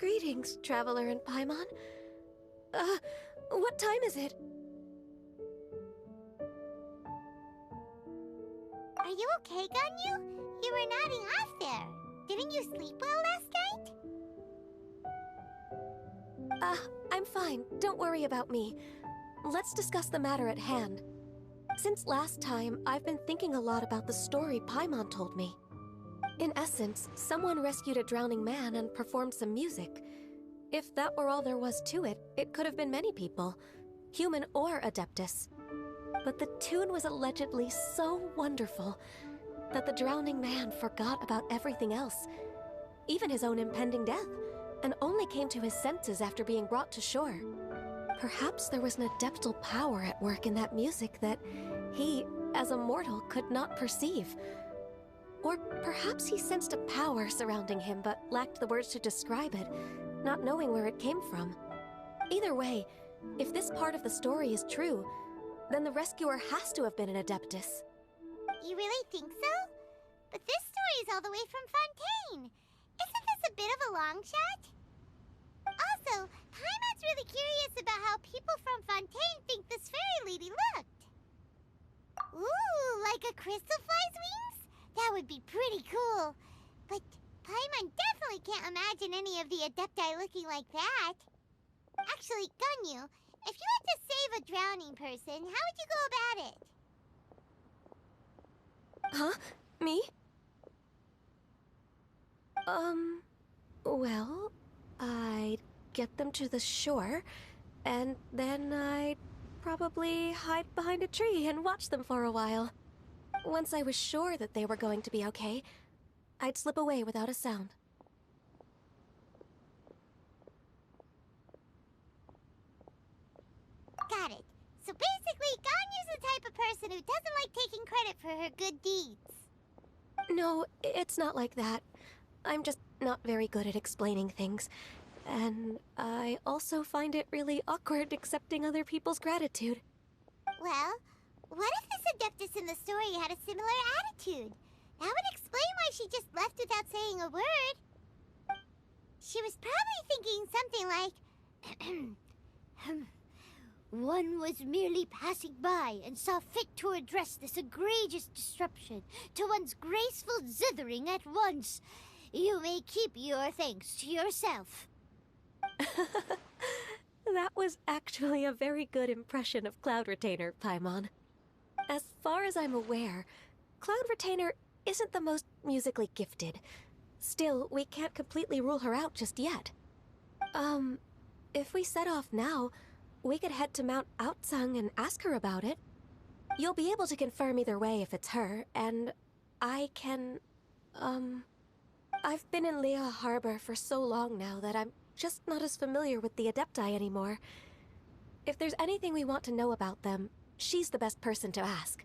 Greetings, Traveler and Paimon. What time is it? Are you okay, Ganyu? You were nodding off there. Didn't you sleep well last night? I'm fine. Don't worry about me. Let's discuss the matter at hand. Since last time, I've been thinking a lot about the story Paimon told me. In essence, someone rescued a drowning man and performed some music. If that were all there was to it, it could have been many people, human or Adeptus. But the tune was allegedly so wonderful that the drowning man forgot about everything else, even his own impending death, and only came to his senses after being brought to shore. Perhaps there was an adeptal power at work in that music that he, as a mortal, could not perceive. Or perhaps he sensed a power surrounding him but lacked the words to describe it, not knowing where it came from. Either way, if this part of the story is true, then the rescuer has to have been an Adeptus. You really think so? But this story is all the way from Fontaine. Isn't this a bit of a long shot? Also, Paimon's really curious about how people from Fontaine think this fairy lady looked. Ooh, like a crystal fly's wings? That would be pretty cool. But Paimon definitely can't imagine any of the Adepti looking like that. Actually, Ganyu, if you had to save a drowning person, how would you go about it? Huh? Me? Well, I'd get them to the shore, and then I'd probably hide behind a tree and watch them for a while. Once I was sure that they were going to be okay, I'd slip away without a sound. Got it. So basically, Ganyu's the type of person who doesn't like taking credit for her good deeds. No, it's not like that. I'm just not very good at explaining things. And I also find it really awkward accepting other people's gratitude. Well, what if this Adeptus in the story had a similar attitude? That would explain why she just left without saying a word. She was probably thinking something like, One was merely passing by and saw fit to address this egregious disruption to one's graceful zithering at once. You may keep your thanks to yourself. That was actually a very good impression of Cloud Retainer, Paimon. As far as I'm aware, Cloud Retainer isn't the most musically gifted. Still, we can't completely rule her out just yet. If we set off now, we could head to Mount Outsung and ask her about it. You'll be able to confirm either way if it's her, and I can, I've been in Lea Harbor for so long now that I'm just not as familiar with the Adepti anymore. If there's anything we want to know about them, she's the best person to ask.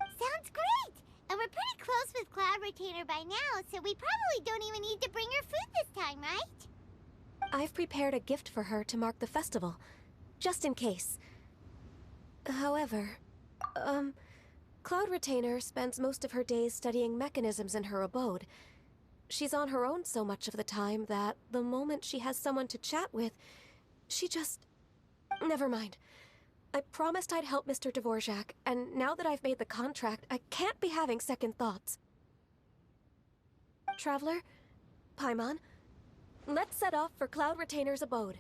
Sounds great! And we're pretty close with Cloud Retainer by now, so we probably don't even need to bring her food this time, right? I've prepared a gift for her to mark the festival, just in case. However, Cloud Retainer spends most of her days studying mechanisms in her abode. She's on her own so much of the time that the moment she has someone to chat with, she just... Never mind. I promised I'd help Mr. Dvorak, and now that I've made the contract, I can't be having second thoughts. Traveler, Paimon, let's set off for Cloud Retainer's abode.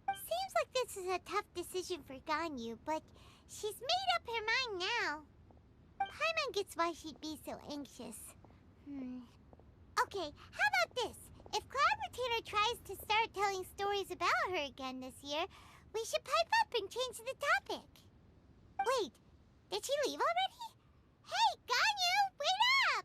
Seems like this is a tough decision for Ganyu, but she's made up her mind now. Paimon gets why she'd be so anxious. Okay, how about this? If Cloud Retainer tries to start telling stories about her again this year, we should pipe up and change the topic. Wait, did she leave already? Hey, Ganyu, wait up!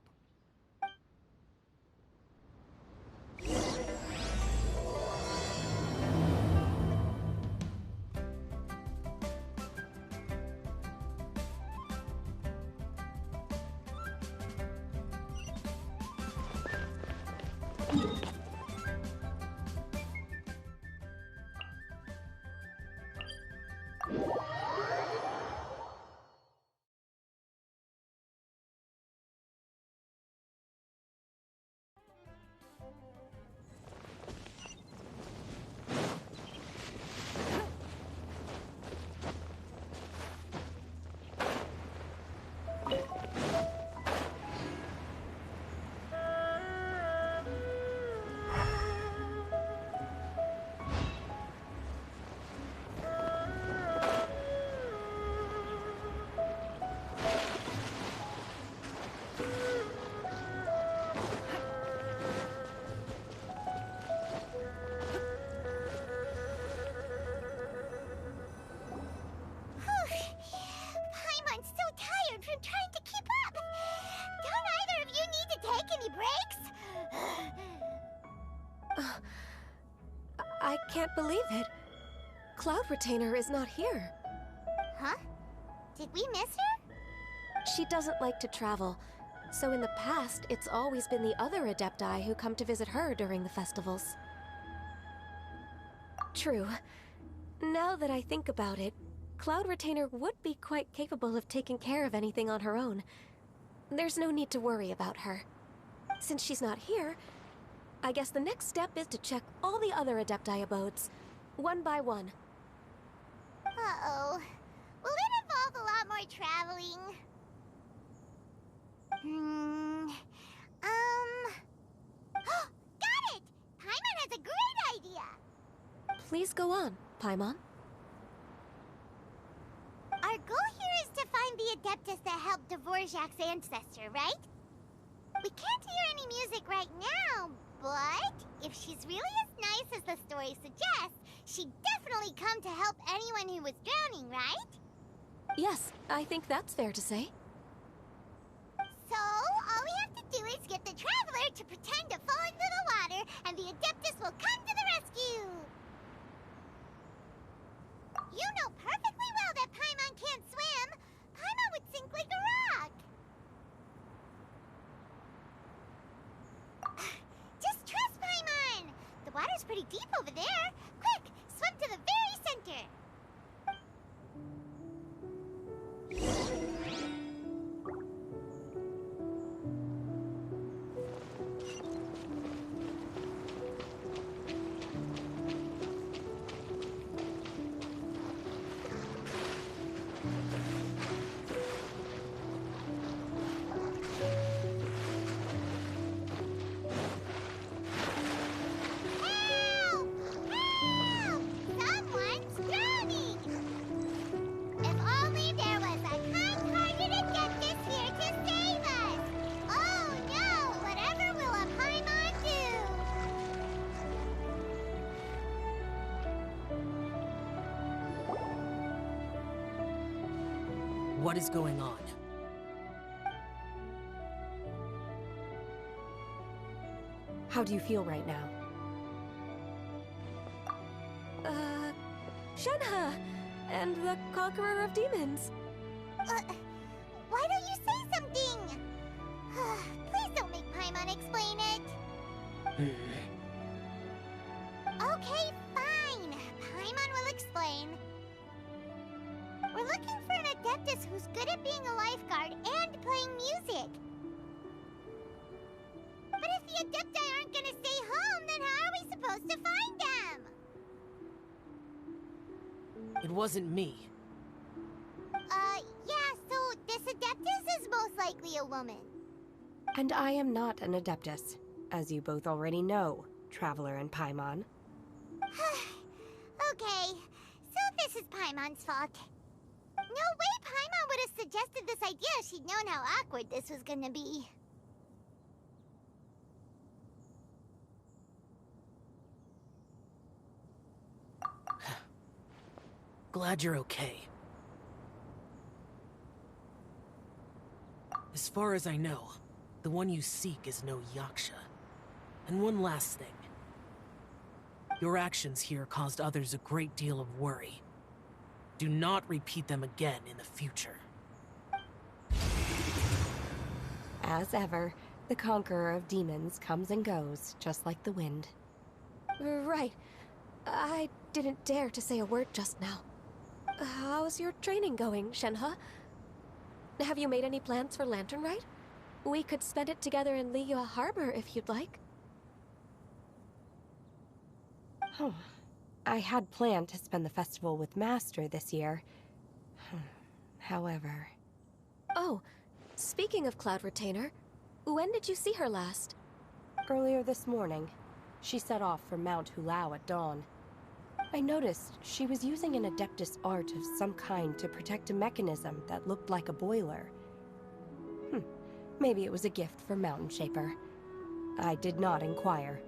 I can't believe it. Cloud Retainer is not here. Huh? Did we miss her? She doesn't like to travel, so in the past, it's always been the other Adepti who come to visit her during the festivals. True. Now that I think about it, Cloud Retainer would be quite capable of taking care of anything on her own. There's no need to worry about her. Since she's not here, I guess the next step is to check all the other Adepti abodes, one by one. Uh-oh. Will it involve a lot more traveling? Got it! Paimon has a great idea! Please go on, Paimon. Our goal here is to find the Adeptus that helped Dvorak's ancestor, right? We can't hear any music right now, but if she's really as nice as the story suggests, she'd definitely come to help anyone who was drowning, right? Yes, I think that's fair to say. So, all we have to do is get the Traveler to pretend to fall into the water, and the Adeptus will come to the rescue! You know perfectly well that Paimon can't swim! Paimon would sink like a rock! Just trust Paimon! The water's pretty deep over there! Quick, swim to the very center! What is going on? How do you feel right now? Shenhe! And the Conqueror of Demons! Why don't you say something? Please don't make Paimon explain it. Okay, fine. Paimon will explain. We're looking for an Adeptus who's good at being a lifeguard and playing music. But if the Adepti aren't gonna stay home, then how are we supposed to find them? It wasn't me. Yeah, so this Adeptus is most likely a woman. And I am not an Adeptus, as you both already know, Traveler and Paimon. Okay, so this is Paimon's fault. No way Paimon would have suggested this idea if she'd known how awkward this was gonna be. Glad you're okay. As far as I know, the one you seek is no Yaksha. And one last thing. Your actions here caused others a great deal of worry. Do not repeat them again in the future. As ever, the Conqueror of Demons comes and goes, just like the wind. Right. I didn't dare to say a word just now. How's your training going, Shenhe? Have you made any plans for Lantern Rite? We could spend it together in Liyue Harbor if you'd like. Oh, I had planned to spend the festival with Master this year. However... Oh, speaking of Cloud Retainer, when did you see her last? Earlier this morning, she set off for Mount Hulao at dawn. I noticed she was using an Adeptus art of some kind to protect a mechanism that looked like a boiler. Maybe it was a gift from Mountain Shaper. I did not inquire.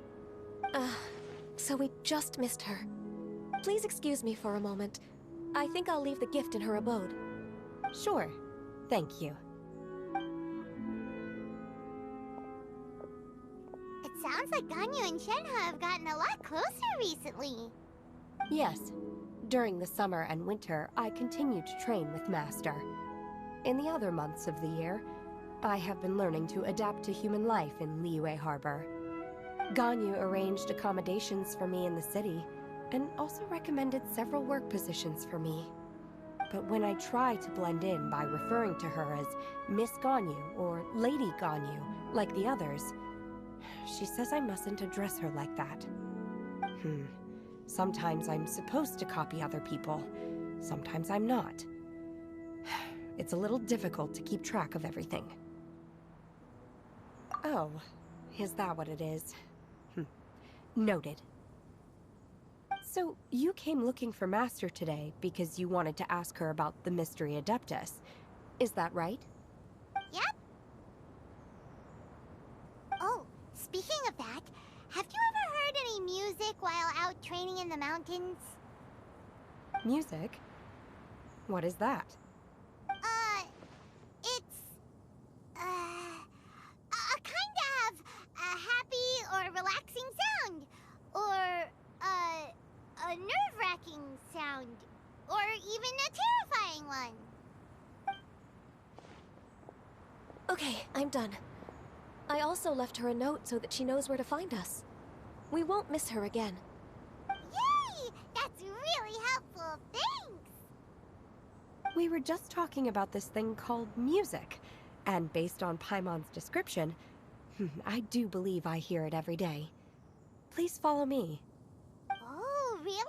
So we just missed her. Please excuse me for a moment. I think I'll leave the gift in her abode. Sure. Thank you. It sounds like Ganyu and Shenhe have gotten a lot closer recently. Yes. During the summer and winter, I continue to train with Master. In the other months of the year, I have been learning to adapt to human life in Liyue Harbor. Ganyu arranged accommodations for me in the city, and also recommended several work positions for me. But when I try to blend in by referring to her as Miss Ganyu or Lady Ganyu, like the others, she says I mustn't address her like that. Sometimes I'm supposed to copy other people, sometimes I'm not. It's a little difficult to keep track of everything. Oh, is that what it is? Noted. So, you came looking for Master today because you wanted to ask her about the Mystery Adeptus. Is that right? Yep. Oh, speaking of that, have you ever heard any music while out training in the mountains? Music? What is that? It's, a kind of a happy or relaxing sound. Or, a nerve-wracking sound. Or even a terrifying one. Okay, I'm done. I also left her a note so that she knows where to find us. We won't miss her again. Yay! That's really helpful. Thanks! We were just talking about this thing called music, and based on Paimon's description, I do believe I hear it every day. Please follow me. Oh, really?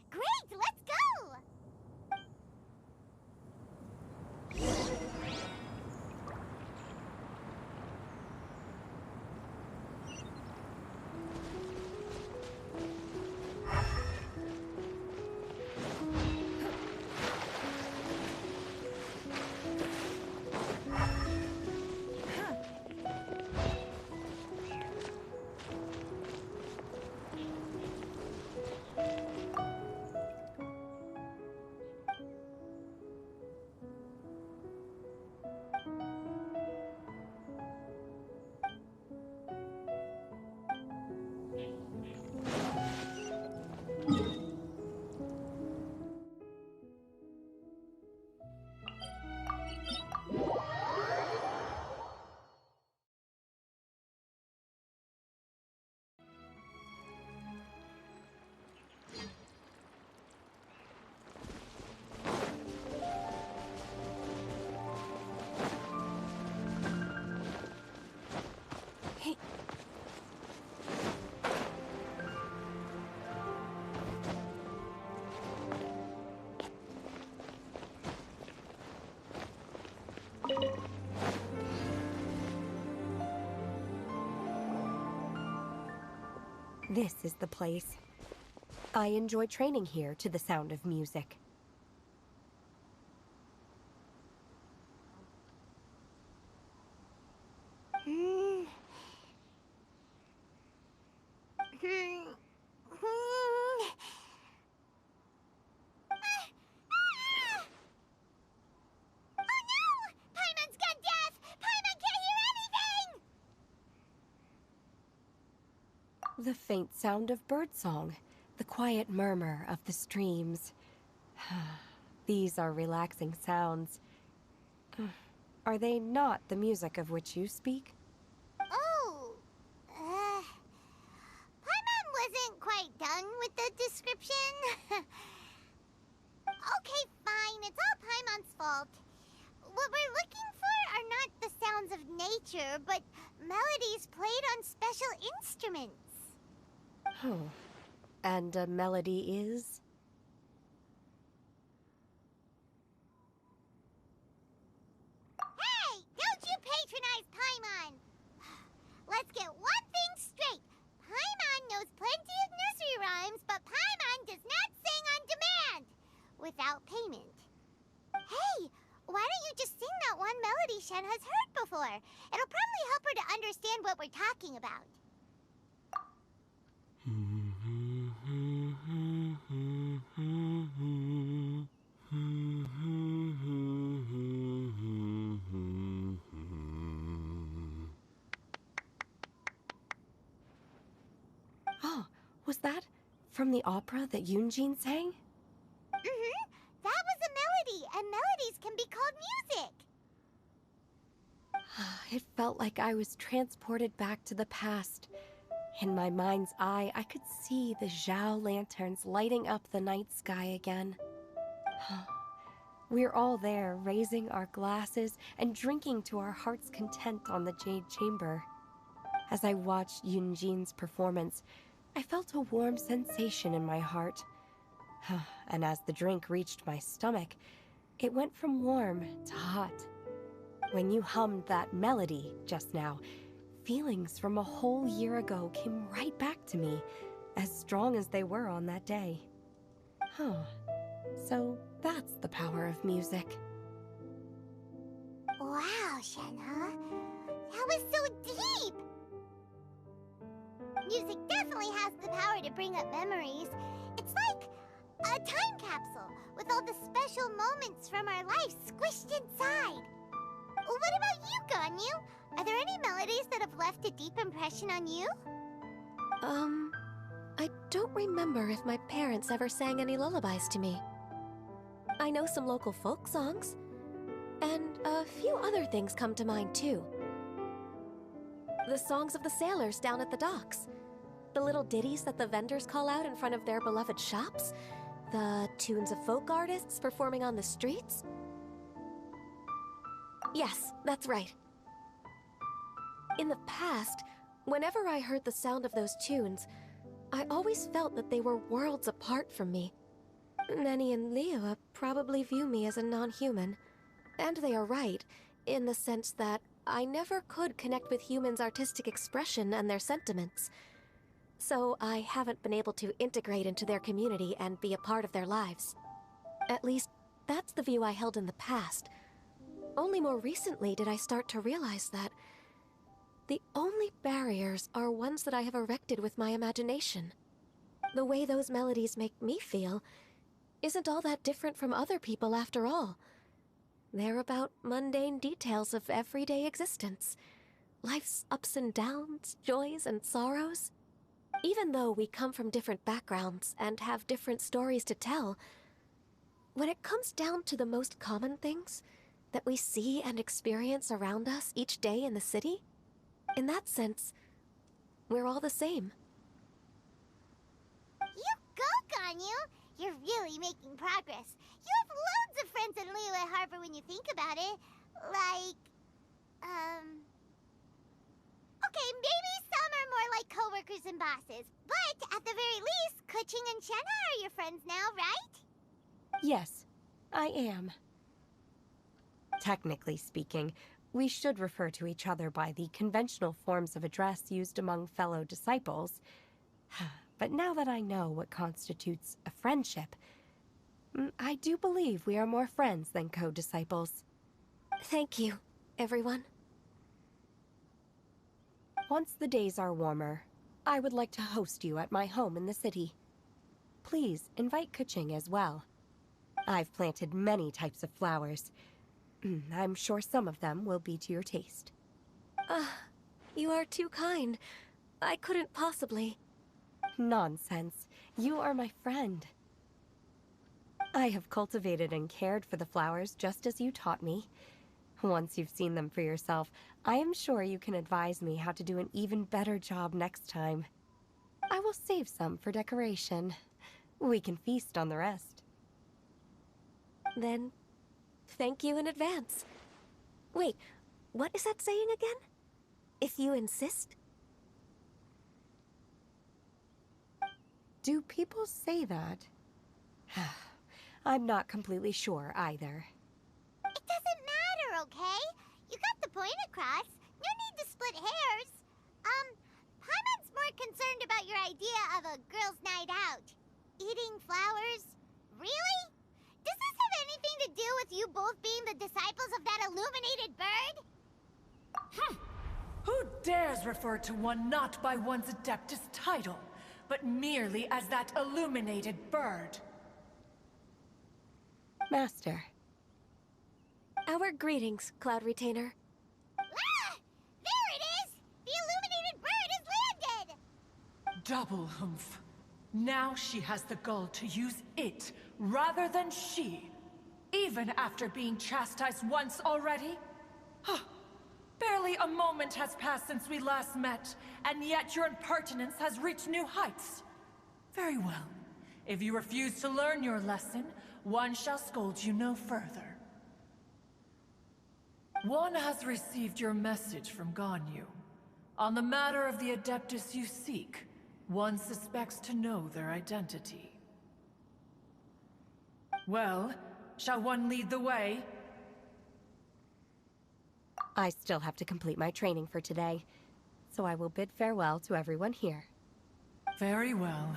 Great, let's go! Hey. This is the place. I enjoy training here to the sound of music. Oh no! Paimon's gone deaf! Paimon can't hear anything! The faint sound of birdsong, the quiet murmur of the streams. These are relaxing sounds. Are they not the music of which you speak? Oh, Paimon wasn't quite done with the description. Okay, fine, it's all Paimon's fault. What we're looking for are not the sounds of nature, but melodies played on special instruments. Oh. And a melody is? Hey, don't you patronize Paimon! Let's get one thing straight. Paimon knows plenty of nursery rhymes, but Paimon does not sing on demand without payment. Hey, why don't you just sing that one melody Shen has heard before? It'll probably help her to understand what we're talking about. Oh, was that from the opera that Yunjin sang? Mm-hmm. That was a melody, and melodies can be called music. It felt like I was transported back to the past. In my mind's eye, I could see the Zhao lanterns lighting up the night sky again. We're all there, raising our glasses and drinking to our heart's content on the Jade Chamber. As I watched Yunjin's performance, I felt a warm sensation in my heart. And as the drink reached my stomach, it went from warm to hot. When you hummed that melody just now, feelings from a whole year ago came right back to me, as strong as they were on that day. So that's the power of music. Wow, Shenhe. That was so deep! Music definitely has the power to bring up memories. It's like a time capsule with all the special moments from our life squished inside. What about you, Ganyu? Are there any melodies that have left a deep impression on you? I don't remember if my parents ever sang any lullabies to me. I know some local folk songs, and a few other things come to mind too. The songs of the sailors down at the docks, the little ditties that the vendors call out in front of their beloved shops, the tunes of folk artists performing on the streets. Yes, that's right. In the past, whenever I heard the sound of those tunes, I always felt that they were worlds apart from me. Nenny and Liyue probably view me as a non-human. And they are right, in the sense that I never could connect with humans' artistic expression and their sentiments. So I haven't been able to integrate into their community and be a part of their lives. At least, that's the view I held in the past. Only more recently did I start to realize that the only barriers are ones that I have erected with my imagination. The way those melodies make me feel isn't all that different from other people after all. They're about mundane details of everyday existence. Life's ups and downs, joys and sorrows. Even though we come from different backgrounds and have different stories to tell, when it comes down to the most common things that we see and experience around us each day in the city, in that sense, we're all the same. You go, Ganyu! You're really making progress. You have loads of friends in Liyue Harbor when you think about it. Like, okay, maybe some are more like coworkers and bosses. But at the very least, Keqing and Shenhe are your friends now, right? Yes, I am. Technically speaking, we should refer to each other by the conventional forms of address used among fellow disciples. But now that I know what constitutes a friendship, I do believe we are more friends than co-disciples. Thank you, everyone. Once the days are warmer, I would like to host you at my home in the city. Please invite Keqing as well. I've planted many types of flowers. I'm sure some of them will be to your taste. You are too kind. I couldn't possibly. Nonsense. You are my friend. I have cultivated and cared for the flowers just as you taught me. Once you've seen them for yourself, I am sure you can advise me how to do an even better job next time. I will save some for decoration. We can feast on the rest. Then, thank you in advance. Wait, what is that saying again? If you insist? Do people say that? I'm not completely sure either. It doesn't matter, okay? You got the point across. No need to split hairs. Paimon's more concerned about your idea of a girls' night out. Eating flowers? Really? Does this have anything to do with you both being the disciples of that illuminated bird? Who dares refer to one not by one's Adeptus title, but merely as that illuminated bird? Master. Our greetings, Cloud Retainer. Ah! There it is! The illuminated bird has landed! Double humph. Now she has the gall to use it rather than she. Even after being chastised once already? Barely a moment has passed since we last met, and yet your impertinence has reached new heights. Very well. If you refuse to learn your lesson, one shall scold you no further. One has received your message from Ganyu. On the matter of the Adeptus you seek, one suspects to know their identity. Well, shall one lead the way? I still have to complete my training for today, so I will bid farewell to everyone here. Very well.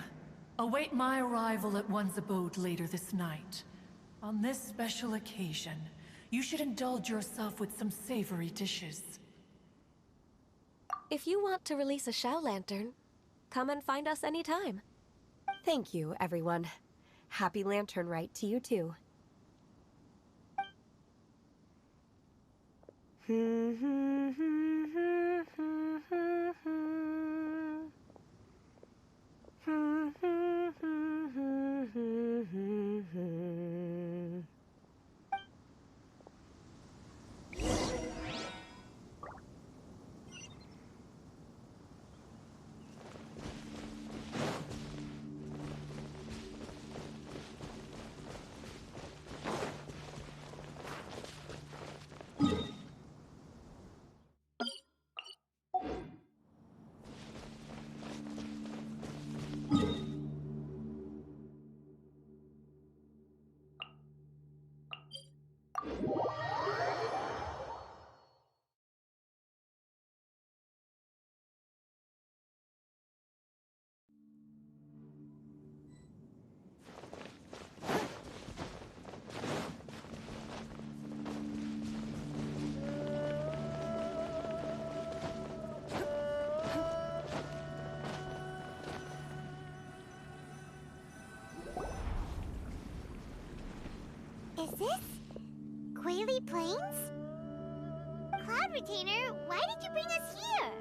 Await my arrival at one's abode later this night. On this special occasion, you should indulge yourself with some savory dishes. If you want to release a Shao Lantern, come and find us anytime. Thank you, everyone. Happy Lantern Rite to you too. Is this Quaily Plains? Cloud Retainer, why did you bring us here?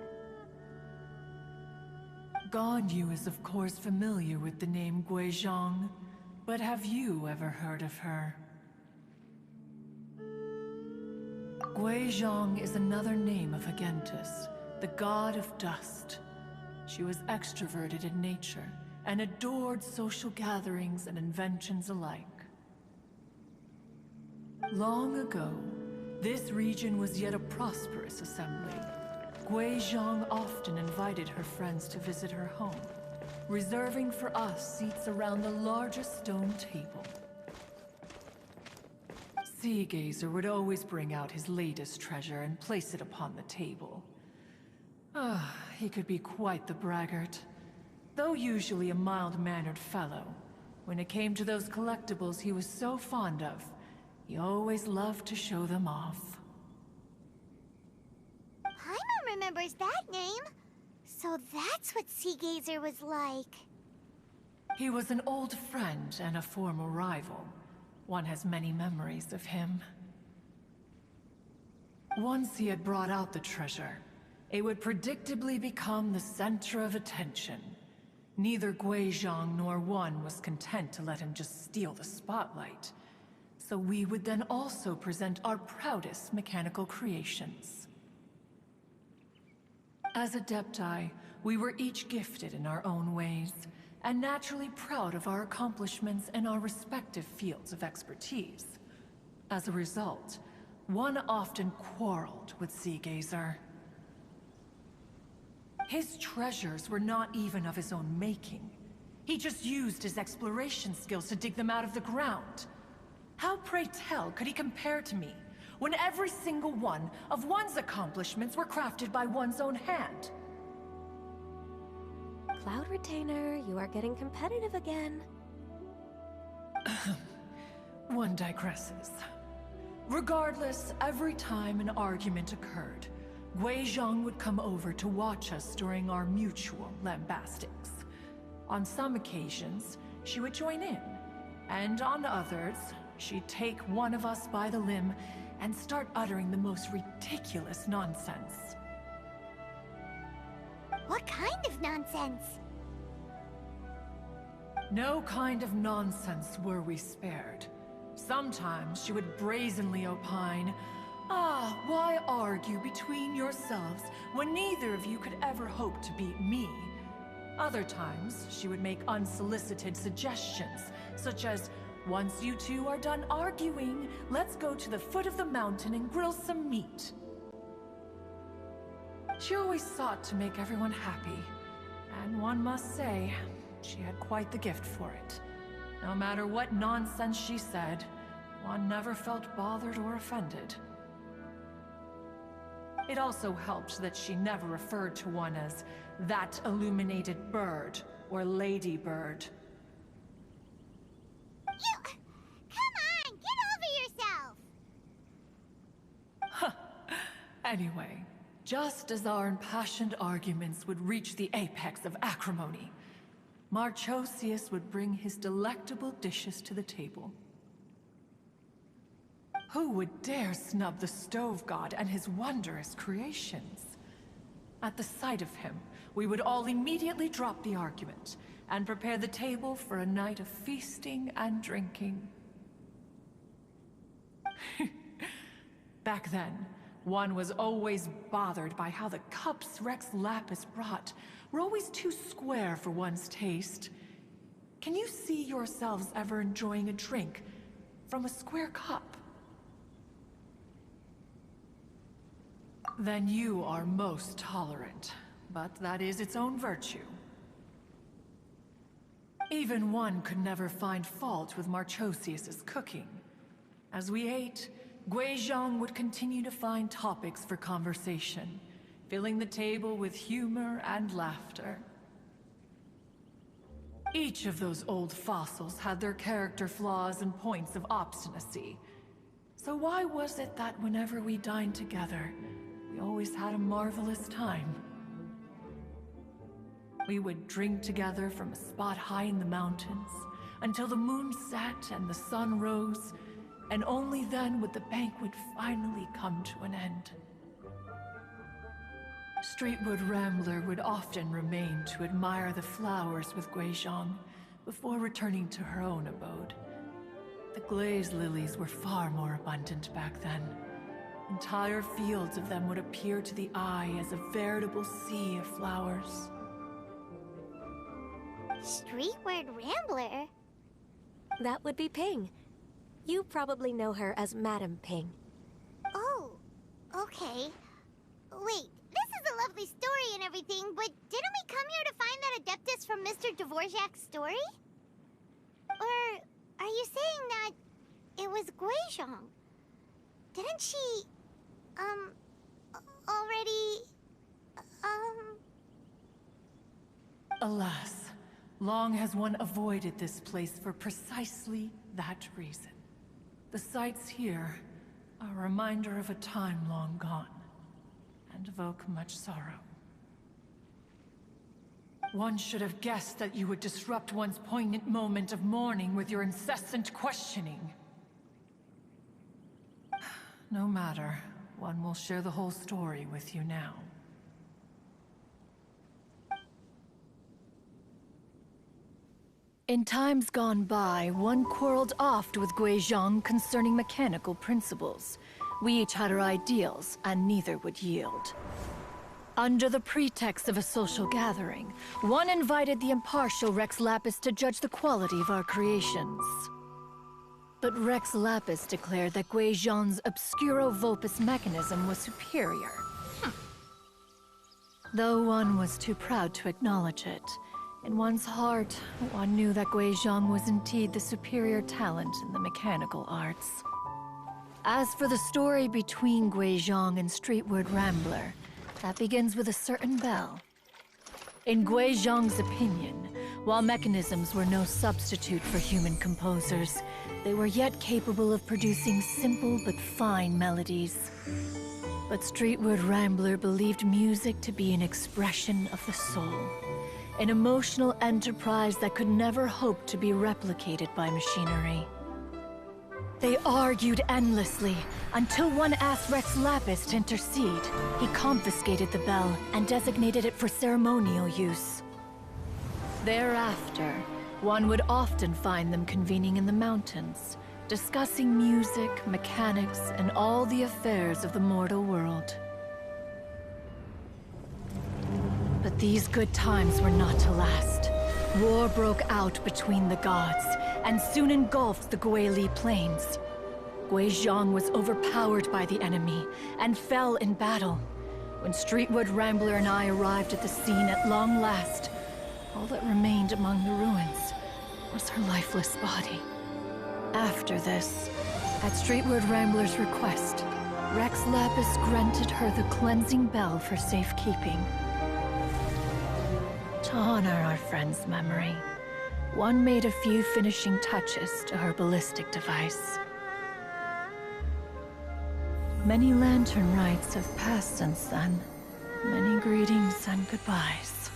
Ganyu is of course familiar with the name Guizhong, but have you ever heard of her? Guizhong is another name of Agentis, the god of dust. She was extroverted in nature and adored social gatherings and inventions alike. Long ago, this region was yet a prosperous assembly. Guizhong often invited her friends to visit her home, reserving for us seats around the largest stone table. Sea Gazer would always bring out his latest treasure and place it upon the table. He could be quite the braggart. Though usually a mild-mannered fellow, when it came to those collectibles he was so fond of, he always loved to show them off. Paimon remembers that name. So that's what Sea Gazer was like. He was an old friend and a former rival. One has many memories of him. Once he had brought out the treasure, it would predictably become the center of attention. Neither Guizhong nor one was content to let him just steal the spotlight. So we would then also present our proudest mechanical creations. As Adepti, we were each gifted in our own ways, and naturally proud of our accomplishments in our respective fields of expertise. As a result, one often quarreled with Sea Gazer. His treasures were not even of his own making. He just used his exploration skills to dig them out of the ground. How, pray tell, could he compare to me, when every single one of one's accomplishments were crafted by one's own hand? Cloud Retainer, you are getting competitive again. One digresses. Regardless, every time an argument occurred, Guizhong would come over to watch us during our mutual lambastics. On some occasions, she would join in, and on others, she'd take one of us by the limb and start uttering the most ridiculous nonsense. What kind of nonsense? No kind of nonsense were we spared. Sometimes she would brazenly opine, "Ah, why argue between yourselves when neither of you could ever hope to beat me?" Other times, she would make unsolicited suggestions, such as, "Once you two are done arguing, let's go to the foot of the mountain and grill some meat." She always sought to make everyone happy, and one must say, she had quite the gift for it. No matter what nonsense she said, one never felt bothered or offended. It also helped that she never referred to one as that illuminated bird or lady bird. Come on, get over yourself! Anyway, just as our impassioned arguments would reach the apex of acrimony, Marchosius would bring his delectable dishes to the table. Who would dare snub the stove god and his wondrous creations? At the sight of him, we would all immediately drop the argument and prepare the table for a night of feasting and drinking. Back then, one was always bothered by how the cups Rex Lapis brought were always too square for one's taste. Can you see yourselves ever enjoying a drink from a square cup? Then you are most tolerant, but that is its own virtue. Even one could never find fault with Marchosius's cooking. As we ate, Guizhong would continue to find topics for conversation, filling the table with humor and laughter. Each of those old fossils had their character flaws and points of obstinacy. So why was it that whenever we dined together, we always had a marvelous time? We would drink together from a spot high in the mountains, until the moon set and the sun rose, and only then would the banquet finally come to an end. Streetwood Rambler would often remain to admire the flowers with Guizhong before returning to her own abode. The glaze lilies were far more abundant back then. Entire fields of them would appear to the eye as a veritable sea of flowers. Streetward Rambler? That would be Ping. You probably know her as Madam Ping. Oh, okay. Wait, this is a lovely story and everything, but didn't we come here to find that Adeptus from Mr. Dvorak's story? Or are you saying that it was Guizhong? Didn't she, already, Alas, long has one avoided this place for precisely that reason. The sights here are a reminder of a time long gone, and evoke much sorrow. One should have guessed that you would disrupt one's poignant moment of mourning with your incessant questioning. No matter, one will share the whole story with you now. In times gone by, one quarreled oft with Guizhong concerning mechanical principles. We each had our ideals, and neither would yield. Under the pretext of a social gathering, one invited the impartial Rex Lapis to judge the quality of our creations. But Rex Lapis declared that Guizhong's Obscuro Vulpus mechanism was superior. Though one was too proud to acknowledge it, in one's heart, one knew that Guizhong was indeed the superior talent in the mechanical arts. As for the story between Guizhong and Streetward Rambler, that begins with a certain bell. In Guizhong's opinion, while mechanisms were no substitute for human composers, they were yet capable of producing simple but fine melodies. But Streetward Rambler believed music to be an expression of the soul, an emotional enterprise that could never hope to be replicated by machinery. They argued endlessly, until one asked Rex Lapis to intercede. He confiscated the bell and designated it for ceremonial use. Thereafter, One would often find them convening in the mountains, discussing music, mechanics, and all the affairs of the mortal world. But these good times were not to last. War broke out between the gods, and soon engulfed the Guili Plains. Guizhong was overpowered by the enemy, and fell in battle. When Streetwood Rambler and I arrived at the scene at long last, all that remained among the ruins was her lifeless body. After this, at Streetwood Rambler's request, Rex Lapis granted her the cleansing bell for safekeeping. To honor our friend's memory, one made a few finishing touches to her ballistic device. Many lantern rites have passed since then. Many greetings and goodbyes.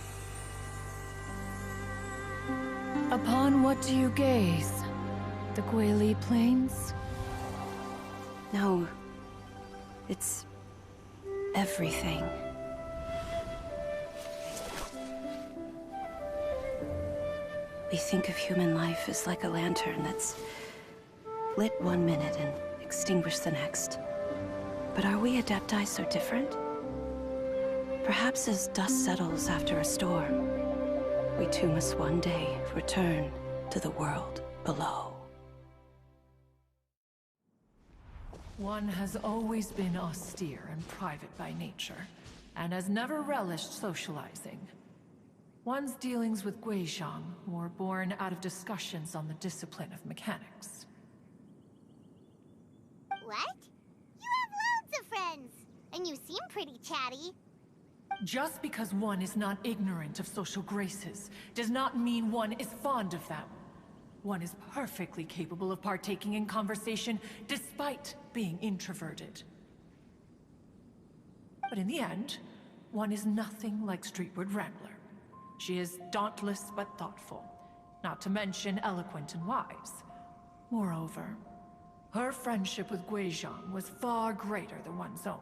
Upon what do you gaze? The Guili Plains? No. It's everything. We think of human life as like a lantern that's lit one minute and extinguished the next. But are we Adepti so different? Perhaps as dust settles after a storm, we too must one day return to the world below. One has always been austere and private by nature, and has never relished socializing. One's dealings with Guizhong were born out of discussions on the discipline of mechanics. What? You have loads of friends, and you seem pretty chatty. Just because one is not ignorant of social graces does not mean one is fond of them. One is perfectly capable of partaking in conversation despite being introverted. But in the end, one is nothing like Streetwood Rambler. She is dauntless but thoughtful, not to mention eloquent and wise. Moreover, her friendship with Guizhong was far greater than one's own.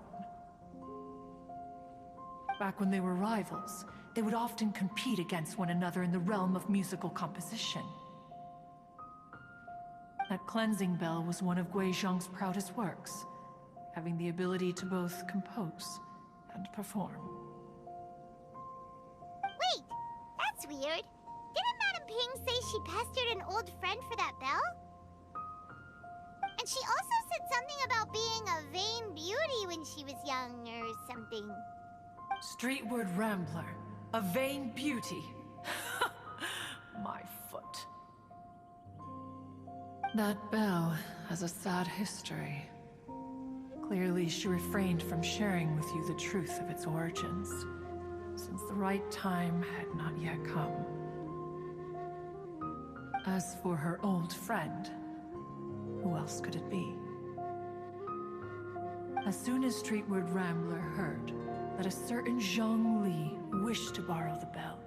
Back when they were rivals, they would often compete against one another in the realm of musical composition. That cleansing bell was one of Guizhong's proudest works, having the ability to both compose and perform. Wait, that's weird. Didn't Madame Ping say she pestered an old friend for that bell? And she also said something about being a vain beauty when she was young or something. Streetwood Rambler, a vain beauty. My foot. That bell has a sad history. Clearly, she refrained from sharing with you the truth of its origins, since the right time had not yet come. As for her old friend, who else could it be? As soon as Streetwood Rambler heard that a certain Zhang Li wished to borrow the bell,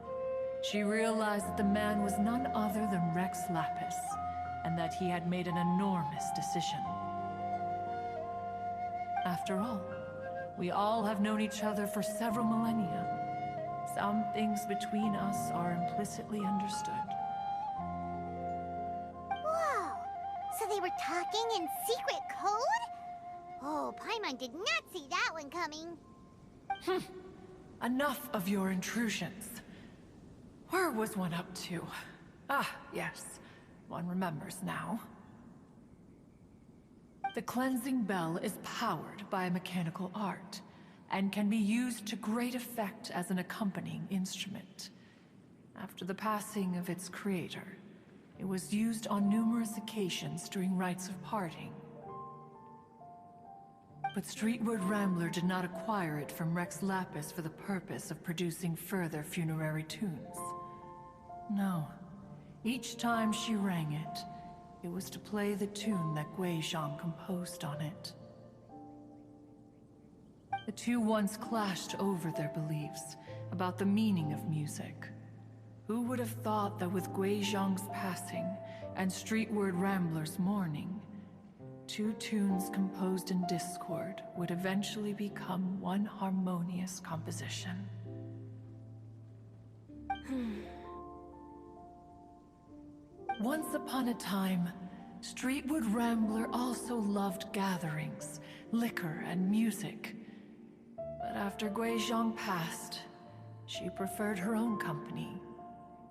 she realized that the man was none other than Rex Lapis, and that he had made an enormous decision. After all, we all have known each other for several millennia. Some things between us are implicitly understood. Whoa! So they were talking in secret code? Oh, Paimon did not see that one coming. Enough of your intrusions. Where was one up to? Ah, yes. One remembers now. The cleansing bell is powered by a mechanical art, and can be used to great effect as an accompanying instrument. After the passing of its creator, it was used on numerous occasions during rites of parting. But Streetwood Rambler did not acquire it from Rex Lapis for the purpose of producing further funerary tunes. No. Each time she rang it, it was to play the tune that Guizhong composed on it. The two once clashed over their beliefs about the meaning of music. Who would have thought that with Guizhong's passing and Streetwood Rambler's mourning, two tunes composed in discord would eventually become one harmonious composition? Once upon a time, Streetwood Rambler also loved gatherings, liquor, and music. But after Guizhong passed, she preferred her own company.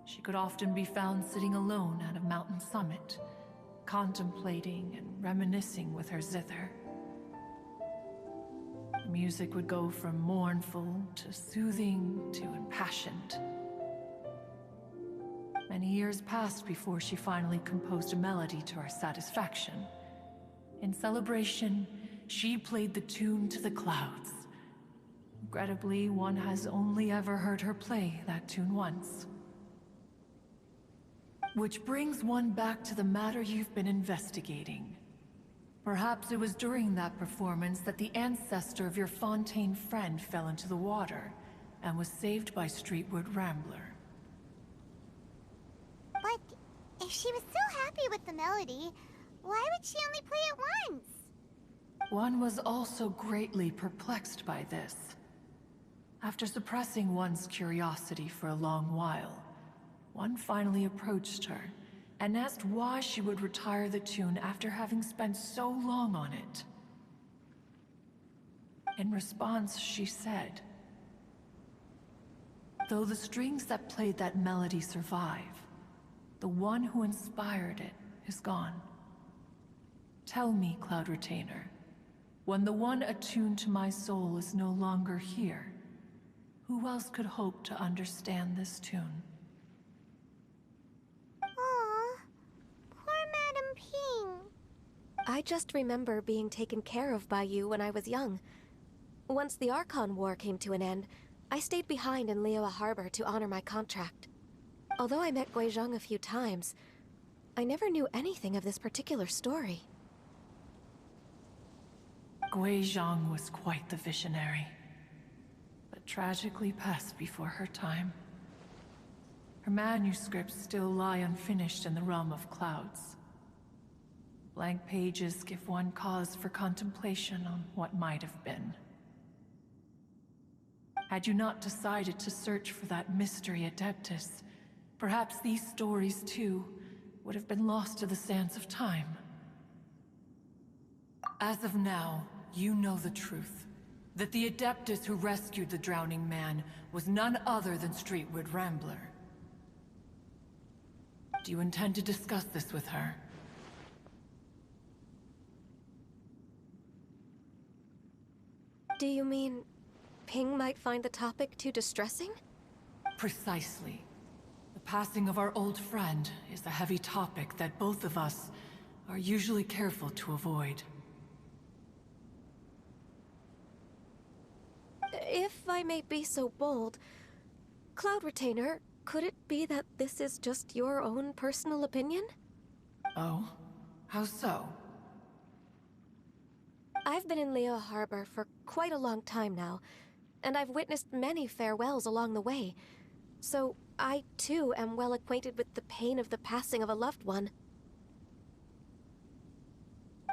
She could often be found sitting alone at a mountain summit, contemplating and reminiscing with her zither. The music would go from mournful to soothing to impassioned. Many years passed before she finally composed a melody to her satisfaction. In celebration, she played the tune to the clouds. Regrettably, one has only ever heard her play that tune once. Which brings one back to the matter you've been investigating. Perhaps it was during that performance that the ancestor of your Fontaine friend fell into the water and was saved by Streetwood Rambler. But if she was so happy with the melody, why would she only play it once? One was also greatly perplexed by this. After suppressing one's curiosity for a long while, one finally approached her and asked why she would retire the tune after having spent so long on it. In response, she said, "Though the strings that played that melody survive, the one who inspired it is gone. Tell me, Cloud Retainer, when the one attuned to my soul is no longer here, who else could hope to understand this tune?" Aw, poor Madame Ping. I just remember being taken care of by you when I was young. Once the Archon War came to an end, I stayed behind in Liyue Harbor to honor my contract. Although I met Guizhong a few times, I never knew anything of this particular story. Guizhong was quite the visionary, but tragically passed before her time. Her manuscripts still lie unfinished in the realm of clouds. Blank pages give one cause for contemplation on what might have been. Had you not decided to search for that mystery Adeptus, perhaps these stories, too, would have been lost to the sands of time. As of now, you know the truth. That the Adeptus who rescued the drowning man was none other than Streetwood Rambler. Do you intend to discuss this with her? Do you mean Ping might find the topic too distressing? Precisely. The passing of our old friend is a heavy topic that both of us are usually careful to avoid. If I may be so bold, Cloud Retainer, could it be that this is just your own personal opinion? Oh? How so? I've been in Liyue Harbor for quite a long time now, and I've witnessed many farewells along the way, so I too am well acquainted with the pain of the passing of a loved one.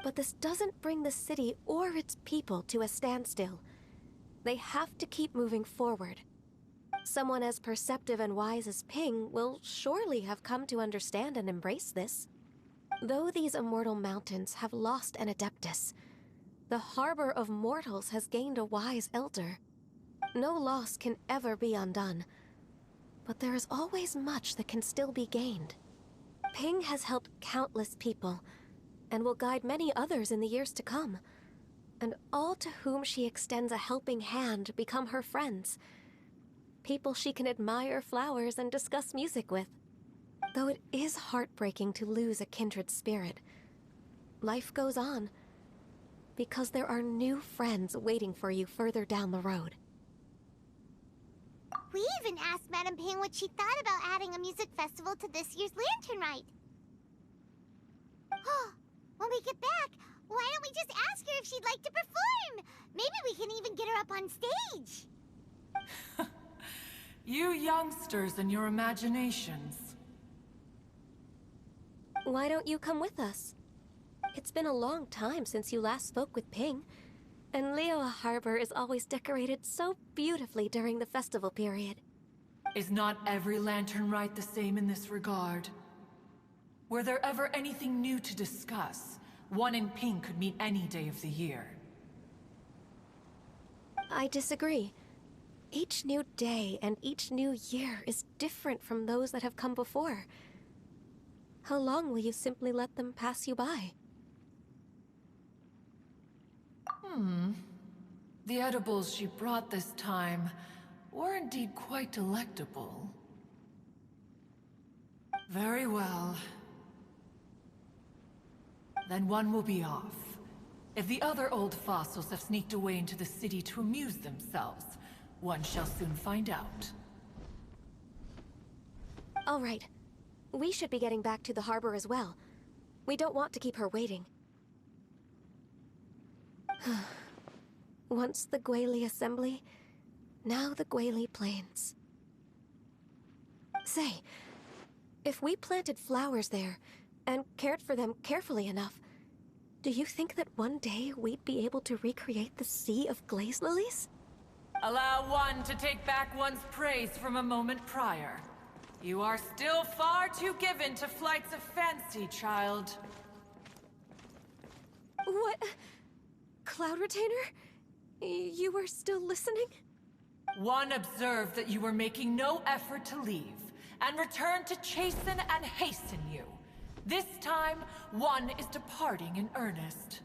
But this doesn't bring the city or its people to a standstill. They have to keep moving forward. Someone as perceptive and wise as Ping will surely have come to understand and embrace this. Though these immortal mountains have lost an Adeptus, the harbor of mortals has gained a wise elder. No loss can ever be undone, but there is always much that can still be gained. Ping has helped countless people, and will guide many others in the years to come. And all to whom she extends a helping hand become her friends. People she can admire flowers and discuss music with. Though it is heartbreaking to lose a kindred spirit, life goes on, because there are new friends waiting for you further down the road. We even asked Madame Ping what she thought about adding a music festival to this year's Lantern Rite. When we get back, why don't we just ask her if she'd like to perform? Maybe we can even get her up on stage. You youngsters and your imaginations. Why don't you come with us? It's been a long time since you last spoke with Ping, and Liyue Harbor is always decorated so beautifully during the festival period. Is not every Lantern Rite the same in this regard? Were there ever anything new to discuss? One in pink could meet any day of the year. I disagree. Each new day and each new year is different from those that have come before. How long will you simply let them pass you by? The edibles she brought this time were indeed quite delectable. Very well. Then one will be off. If the other old fossils have sneaked away into the city to amuse themselves, one shall soon find out. All right. We should be getting back to the harbor as well. We don't want to keep her waiting. Once the Guili Assembly, now the Guili Plains. Say, if we planted flowers there, and cared for them carefully enough, do you think that one day we'd be able to recreate the Sea of Glaze Lilies? Allow one to take back one's praise from a moment prior. You are still far too given to flights of fancy, child. What? Cloud Retainer? You were still listening? One observed that you were making no effort to leave, and returned to chasten and hasten you. This time, one is departing in earnest.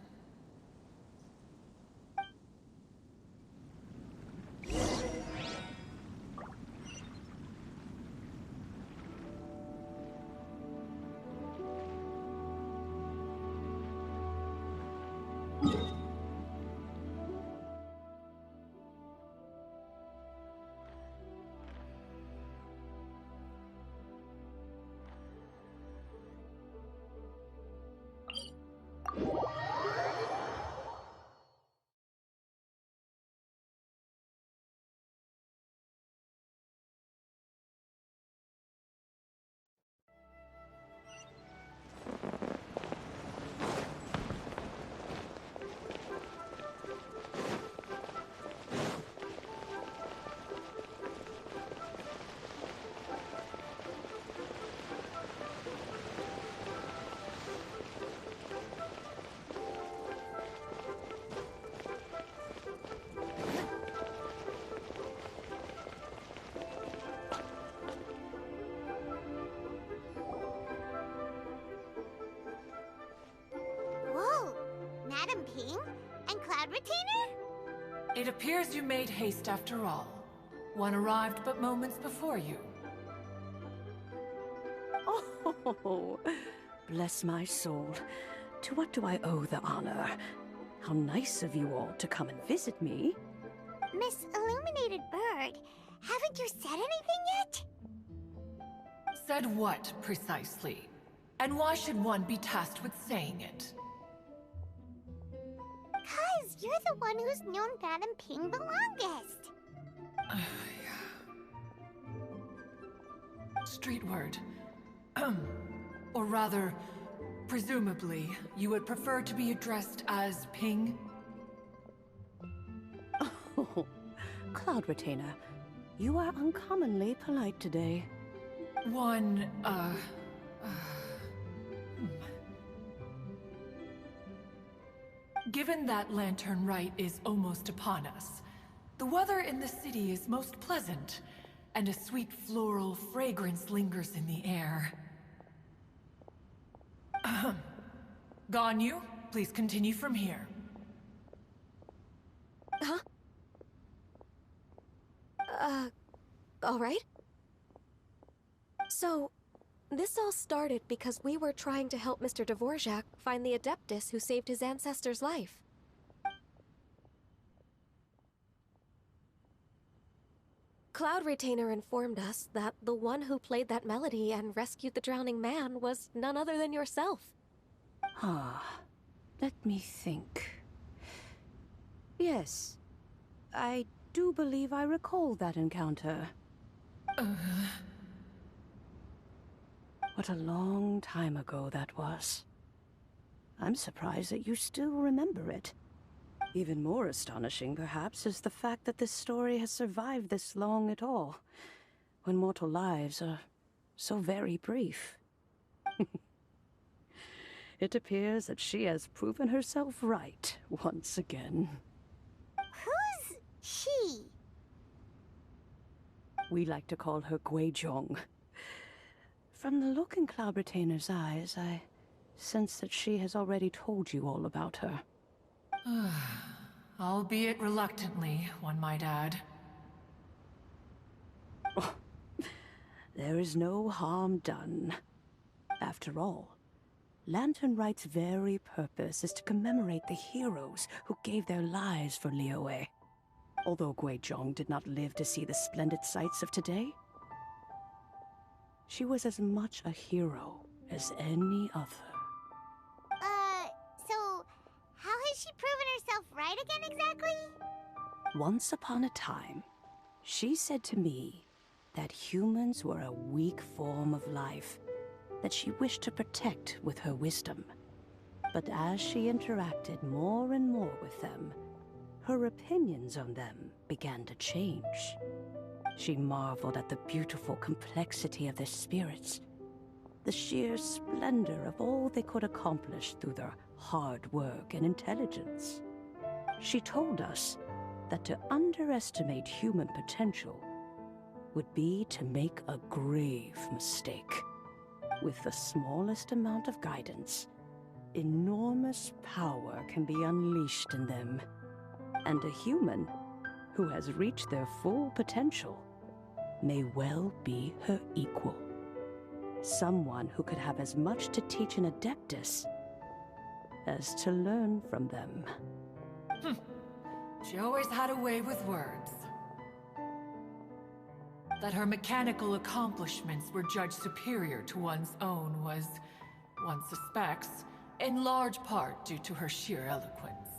Whoa! Madam Ping? And Cloud Retainer? It appears you made haste after all. One arrived but moments before you. Oh, bless my soul. To what do I owe the honor? How nice of you all to come and visit me. Miss Illuminated Bird, haven't you said anything yet? Said what, precisely? And why should one be tasked with saying it? 'Cause you're the one who's known Madam Ping the longest. Street word. Or rather, presumably, you would prefer to be addressed as Ping? Oh, Cloud Retainer, you are uncommonly polite today. One, Given that Lantern Rite is almost upon us, the weather in the city is most pleasant, and a sweet floral fragrance lingers in the air. Ganyu, please continue from here. Huh? All right. So, this all started because we were trying to help Mr. Dvorak find the Adeptus who saved his ancestor's life. Cloud Retainer informed us that the one who played that melody and rescued the drowning man was none other than yourself. Ah, let me think. Yes, I do believe I recall that encounter. What a long time ago that was. I'm surprised that you still remember it. Even more astonishing, perhaps, is the fact that this story has survived this long at all, when mortal lives are so very brief. It appears that she has proven herself right once again. Who's she? We like to call her Guizhong. From the look in Cloud Retainer's eyes, I sense that she has already told you all about her. Albeit reluctantly, one might add. There is no harm done. After all, Lantern Right's very purpose is to commemorate the heroes who gave their lives for Liyue. Although Guizhong did not live to see the splendid sights of today, she was as much a hero as any other. So how has she proven herself right again exactly? Once upon a time, she said to me that humans were a weak form of life that she wished to protect with her wisdom. But as she interacted more and more with them, her opinions on them began to change. She marveled at the beautiful complexity of their spirits, the sheer splendor of all they could accomplish through their hard work and intelligence. She told us that to underestimate human potential would be to make a grave mistake. With the smallest amount of guidance, enormous power can be unleashed in them. And a human who has reached their full potential may well be her equal. Someone who could have as much to teach an Adeptus as to learn from them. She always had a way with words. That her mechanical accomplishments were judged superior to one's own was, one suspects, in large part due to her sheer eloquence.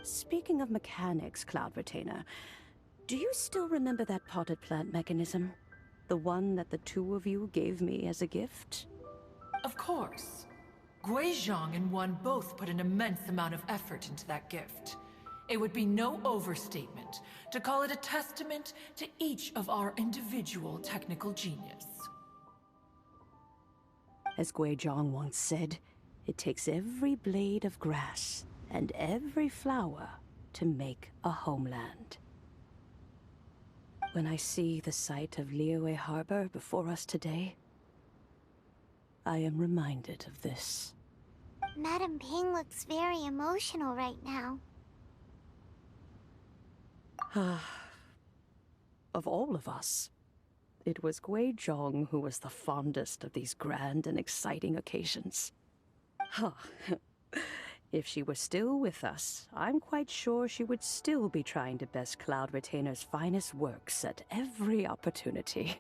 Speaking of mechanics, Cloud Retainer, do you still remember that potted plant mechanism? The one that the two of you gave me as a gift? Of course. Guizhong and one both put an immense amount of effort into that gift. It would be no overstatement to call it a testament to each of our individual technical genius. As Guizhong once said, it takes every blade of grass and every flower to make a homeland. When I see the sight of Liyue Harbor before us today, I am reminded of this. Madame Ping looks very emotional right now. Of all of us, it was Guizhong who was the fondest of these grand and exciting occasions. If she were still with us, I'm quite sure she would still be trying to best Cloud Retainer's finest works at every opportunity.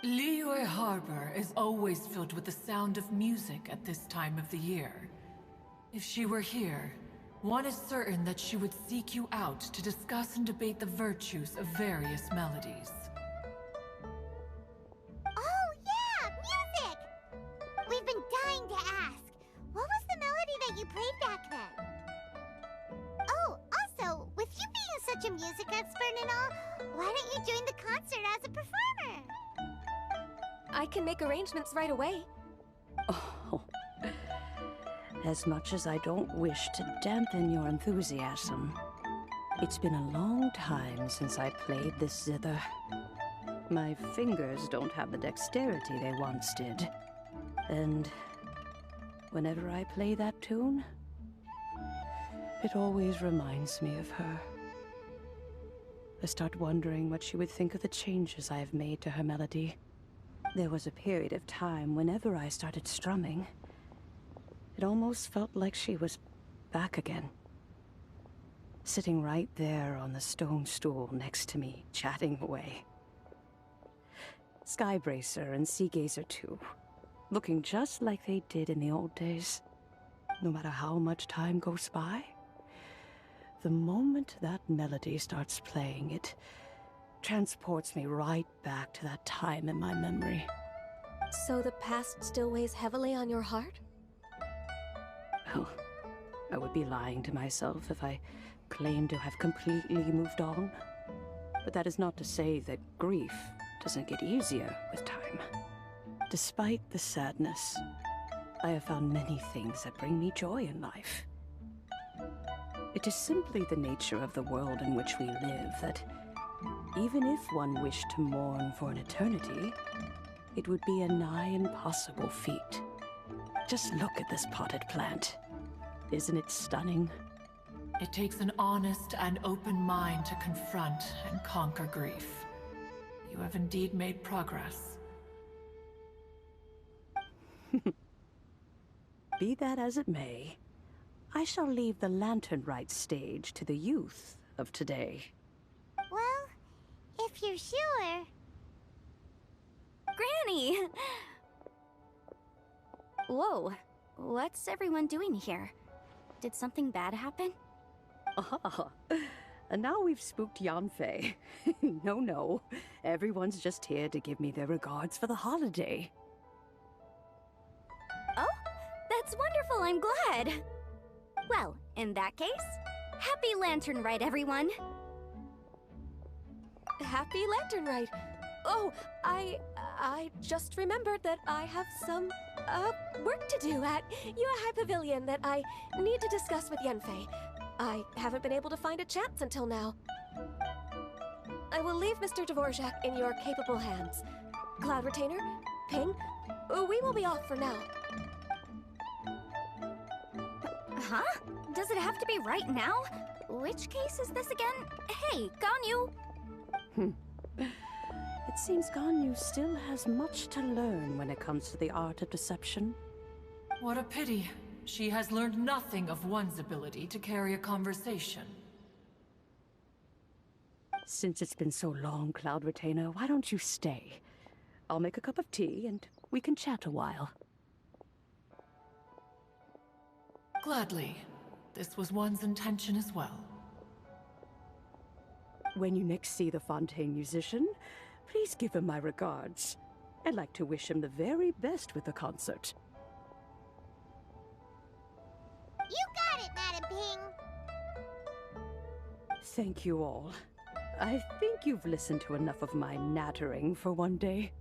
Liyue Harbor is always filled with the sound of music at this time of the year. If she were here, one is certain that she would seek you out to discuss and debate the virtues of various melodies. Oh yeah, music! We've been dying to ask. What was the melody that you played back then? Oh, also, with you being such a music expert and all, why don't you join the concert as a performer? I can make arrangements right away. Oh, as much as I don't wish to dampen your enthusiasm, it's been a long time since I played this zither. My fingers don't have the dexterity they once did. And whenever I play that tune, it always reminds me of her. I start wondering what she would think of the changes I have made to her melody. There was a period of time whenever I started strumming, it almost felt like she was back again. Sitting right there on the stone stool next to me, chatting away. Skybracer and Seagazer too, looking just like they did in the old days. No matter how much time goes by, the moment that melody starts playing, it transports me right back to that time in my memory. So the past still weighs heavily on your heart? Well, I would be lying to myself if I claimed to have completely moved on. But that is not to say that grief doesn't get easier with time. Despite the sadness, I have found many things that bring me joy in life. It is simply the nature of the world in which we live that, even if one wished to mourn for an eternity, it would be a nigh impossible feat. Just look at this potted plant. Isn't it stunning? It takes an honest and open mind to confront and conquer grief. You have indeed made progress. Be that as it may, I shall leave the lantern rite stage to the youth of today. Well, if you're sure. Granny! Whoa, what's everyone doing here? Did something bad happen? Ah, and now we've spooked Yanfei. No, everyone's just here to give me their regards for the holiday. Oh, that's wonderful, I'm glad! Well, in that case, happy Lantern Rite, everyone! Happy Lantern Rite. Oh, I just remembered that I have some, work to do at Yuehai Pavilion that I need to discuss with Yanfei. I haven't been able to find a chance until now. I will leave Mr. Dvorak in your capable hands. Cloud Retainer, Ping, we will be off for now. Huh? Does it have to be right now? Which case is this again? Hey, Ganyu! It seems Ganyu still has much to learn when it comes to the art of deception. What a pity. She has learned nothing of one's ability to carry a conversation. Since it's been so long, Cloud Retainer, why don't you stay? I'll make a cup of tea and we can chat a while. Gladly. This was one's intention as well. When you next see the Fontaine musician, please give him my regards. I'd like to wish him the very best with the concert. You got it, Madam Ping. Thank you all. I think you've listened to enough of my nattering for one day.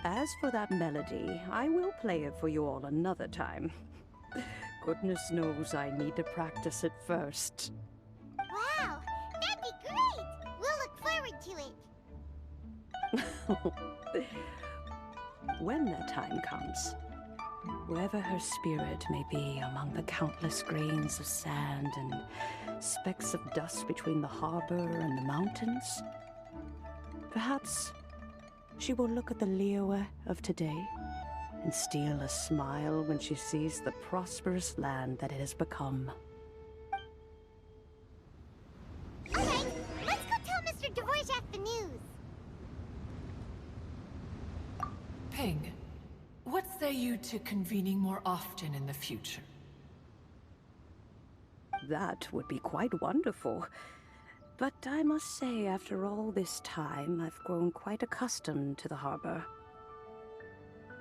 As for that melody, I will play it for you all another time. Goodness knows I need to practice it first. Wow, that'd be great. We'll look forward to it. When that time comes, wherever her spirit may be among the countless grains of sand and specks of dust between the harbor and the mountains, perhaps she will look at the Liyue of today and steal a smile when she sees the prosperous land that it has become. All right, let's go tell Mr. Dvorak the news. Ping, what say you to convening more often in the future? That would be quite wonderful. But I must say, after all this time, I've grown quite accustomed to the harbor.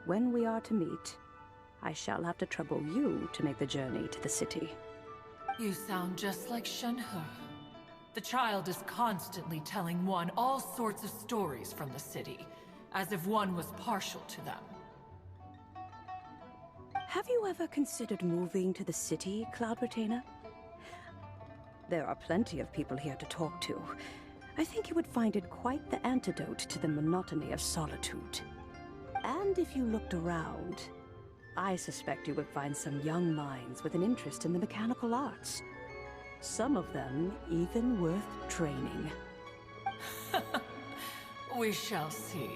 When we are to meet, I shall have to trouble you to make the journey to the city. You sound just like Shenhe. The child is constantly telling one all sorts of stories from the city, as if one was partial to them. Have you ever considered moving to the city, Cloud Retainer? There are plenty of people here to talk to. I think you would find it quite the antidote to the monotony of solitude. And if you looked around, I suspect you would find some young minds with an interest in the mechanical arts. Some of them even worth training. We shall see.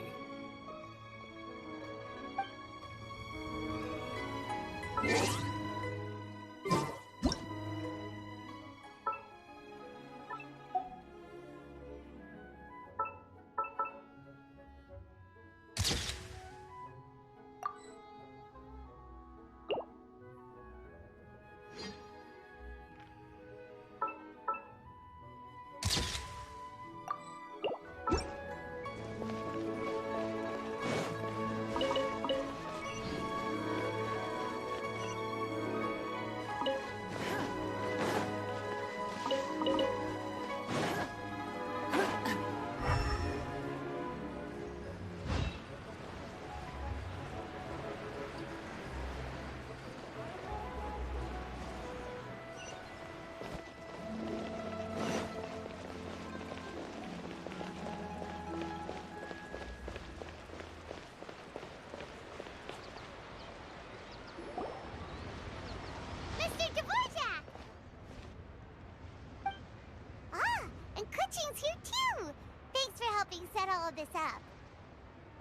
all of this up.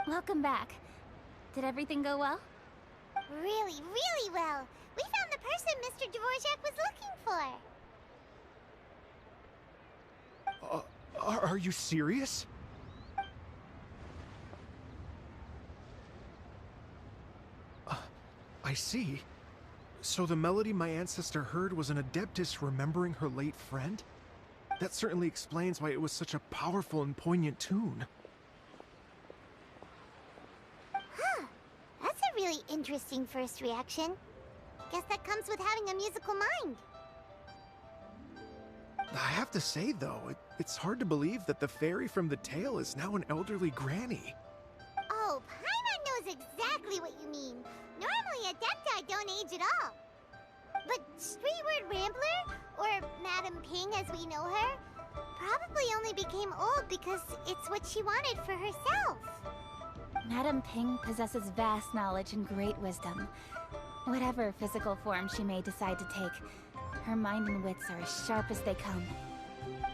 Welcome back. Did everything go well? Really, really well. We found the person Mr. Dvorak was looking for. Are you serious? I see. So the melody my ancestor heard was an Adeptus remembering her late friend? That certainly explains why it was such a powerful and poignant tune. Huh. That's a really interesting first reaction. Guess that comes with having a musical mind. I have to say, though, it's hard to believe that the fairy from the tale is now an elderly granny. Oh, Paimon knows exactly what you mean. Normally, Adepti don't age at all. But Streetward Rambler, or Madam Ping as we know her, probably only became old because it's what she wanted for herself. Madam Ping possesses vast knowledge and great wisdom. Whatever physical form she may decide to take, her mind and wits are as sharp as they come.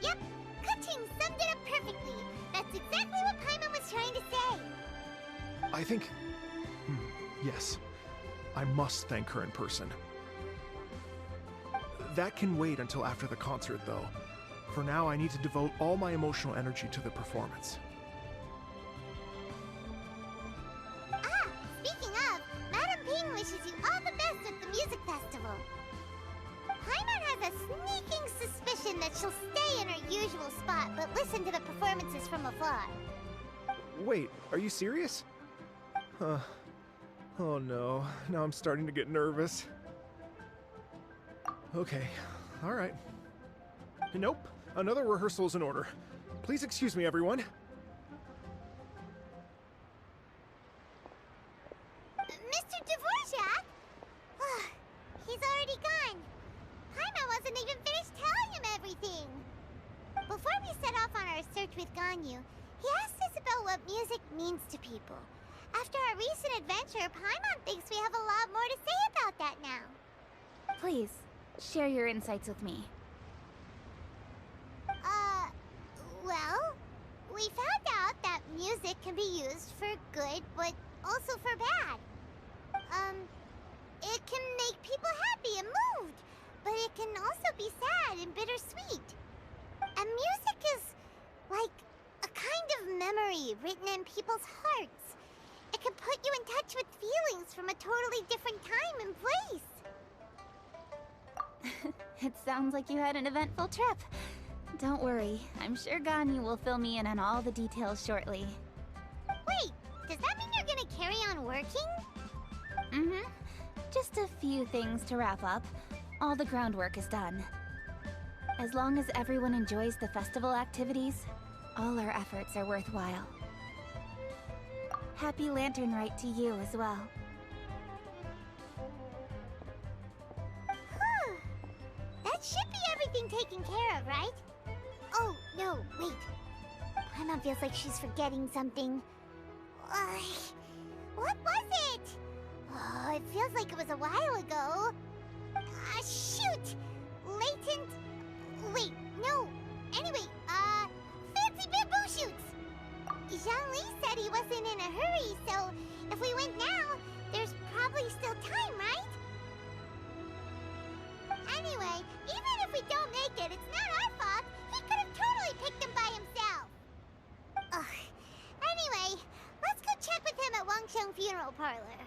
Yep, Kuching summed it up perfectly. That's exactly what Paimon was trying to say. I think... yes. I must thank her in person. That can wait until after the concert, though. For now, I need to devote all my emotional energy to the performance. Ah, speaking of, Madam Ping wishes you all the best at the music festival. Paimon has a sneaking suspicion that she'll stay in her usual spot, but listen to the performances from afar. Wait, are you serious? Oh no, now I'm starting to get nervous. Okay, alright. Nope, another rehearsal is in order. Please excuse me, everyone. Mr. Dvorak? He's already gone. Paimon wasn't even finished telling him everything. Before we set off on our search with Ganyu, he asked us about what music means to people. After our recent adventure, Paimon thinks we have a lot more to say about that now. Please, share your insights with me. Well, we found out that music can be used for good, but also for bad. It can make people happy and moved, but it can also be sad and bittersweet. And music is like a kind of memory written in people's hearts. It can put you in touch with feelings from a totally different time and place. It sounds like you had an eventful trip. Don't worry, I'm sure Ganyu will fill me in on all the details shortly. Wait, does that mean you're gonna carry on working? Mm-hmm. Just a few things to wrap up. All the groundwork is done. As long as everyone enjoys the festival activities, all our efforts are worthwhile. Happy Lantern Rite to you as well. That should be everything taken care of, right? Oh, no, wait. Paimon feels like she's forgetting something. What was it? Oh, it feels like it was a while ago. Shoot! Latent... Wait, no. Anyway, fancy bamboo shoots! Zhang-Li said he wasn't in a hurry, so if we went now, there's probably still time, right? Anyway, even if we don't make it, it's not our fault. He could have totally picked him by himself. Ugh. Anyway, let's go check with him at Wangsheng Funeral Parlor.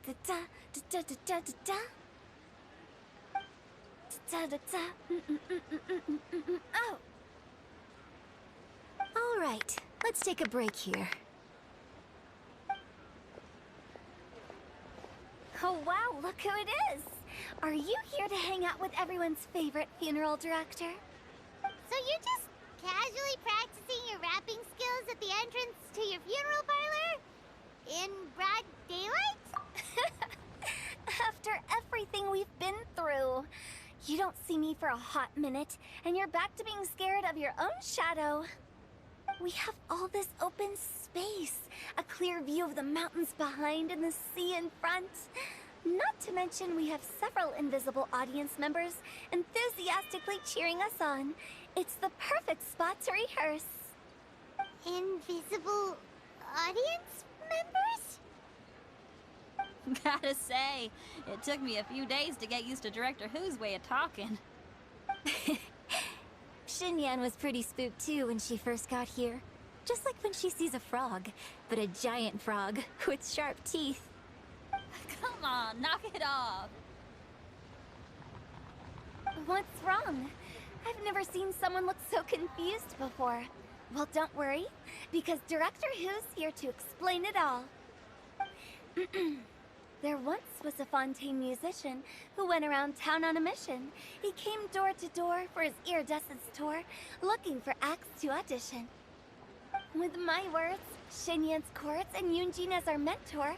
Da da da da da da da. Da da da. Oh. All right, let's take a break here. Oh wow, look who it is! Are you here to hang out with everyone's favorite funeral director? So you're just casually practicing your rapping skills at the entrance to your funeral parlor? In broad daylight? After everything we've been through. You don't see me for a hot minute, and you're back to being scared of your own shadow. We have all this open space, a clear view of the mountains behind and the sea in front. Not to mention we have several invisible audience members enthusiastically cheering us on. It's the perfect spot to rehearse. Invisible audience members? Gotta say, it took me a few days to get used to Director Who's way of talking. Xinyan was pretty spooked too when she first got here. Just like when she sees a frog, but a giant frog with sharp teeth. Come on, knock it off. What's wrong? I've never seen someone look so confused before. Well, don't worry, because Director Who's here to explain it all. There once was a Fontaine musician who went around town on a mission. He came door to door for his iridescence tour, looking for acts to audition. With my words, Xinyan's courts, and Yunjin as our mentor,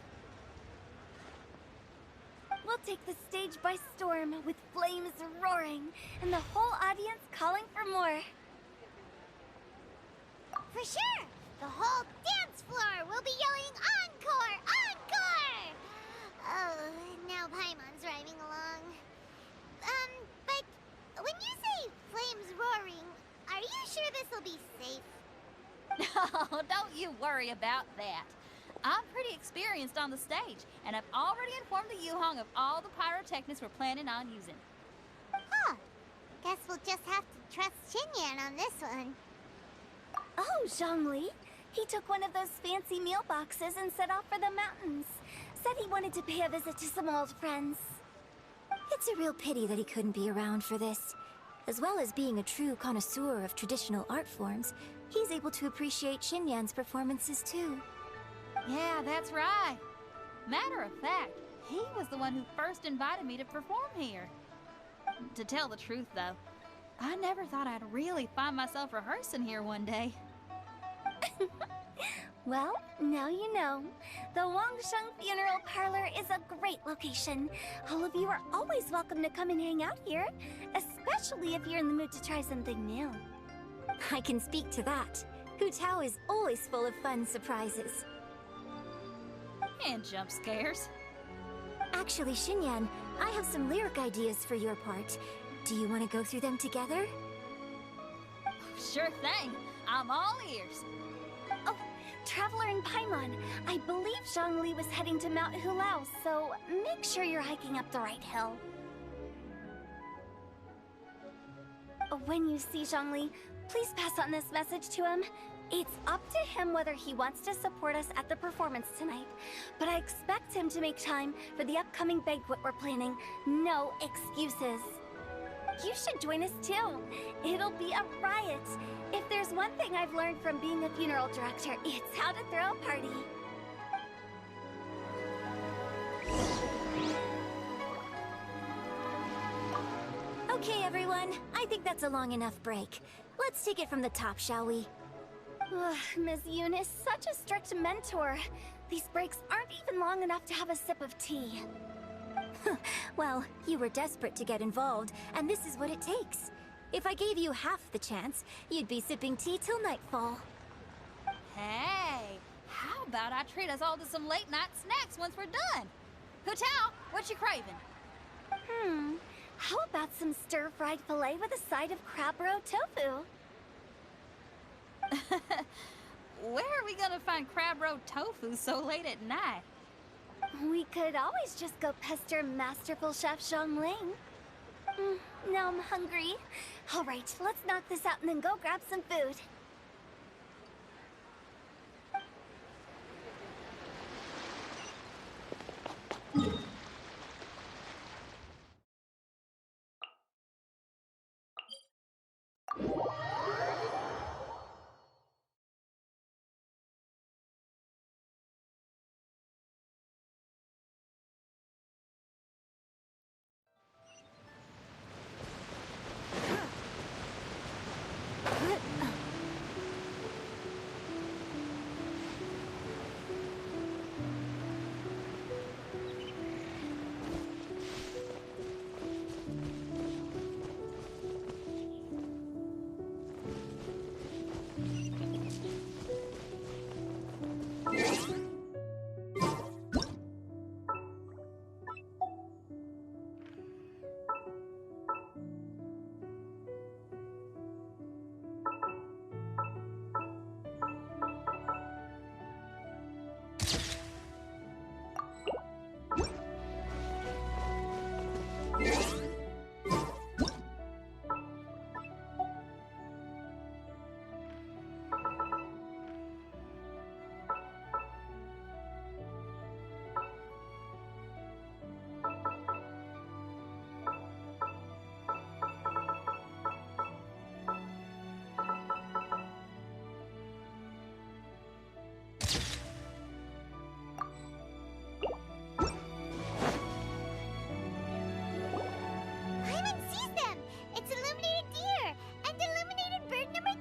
we'll take the stage by storm with flames roaring and the whole audience calling for more. For sure! The whole dance floor will be yelling encore! Encore! Oh, now Paimon's rhyming along. But when you say flames roaring, are you sure this'll be safe? No, don't you worry about that. I'm pretty experienced on the stage, and I've already informed the Yuhong of all the pyrotechnics we're planning on using. Huh. Guess we'll just have to trust Xinyan on this one. Oh, Zhongli. He took one of those fancy meal boxes and set off for the mountains. Said he wanted to pay a visit to some old friends. It's a real pity that he couldn't be around for this. As well as being a true connoisseur of traditional art forms, he's able to appreciate Xinyan's performances too. Yeah, that's right. Matter of fact, he was the one who first invited me to perform here. To tell the truth, though, I never thought I'd really find myself rehearsing here one day. Well, now you know. The Wangsheng Funeral Parlor is a great location. All of you are always welcome to come and hang out here, especially if you're in the mood to try something new. I can speak to that. Hu Tao is always full of fun surprises. And jump scares. Actually, Xinyan, I have some lyric ideas for your part. Do you want to go through them together? Sure thing. I'm all ears. Oh, Traveler in Paimon, I believe Zhongli was heading to Mount Hulao, so make sure you're hiking up the right hill. When you see Zhongli, please pass on this message to him. It's up to him whether he wants to support us at the performance tonight, but I expect him to make time for the upcoming banquet we're planning. No excuses. You should join us too. It'll be a riot. If there's one thing I've learned from being a funeral director, it's how to throw a party. Okay, everyone. I think that's a long enough break. Let's take it from the top, shall we? Ugh, Ms. Yoon is such a strict mentor. These breaks aren't even long enough to have a sip of tea. Well, you were desperate to get involved, and this is what it takes. If I gave you half the chance, you'd be sipping tea till nightfall. Hey, how about I treat us all to some late-night snacks once we're done? Hu Tao, what you craving? How about some stir-fried filet with a side of crab roe tofu? Where are we gonna find crab roe tofu so late at night? We could always just go pester masterful chef Zhongling. Now I'm hungry. All right, let's knock this out and then go grab some food. Paimon sees them! It's illuminated deer and illuminated bird number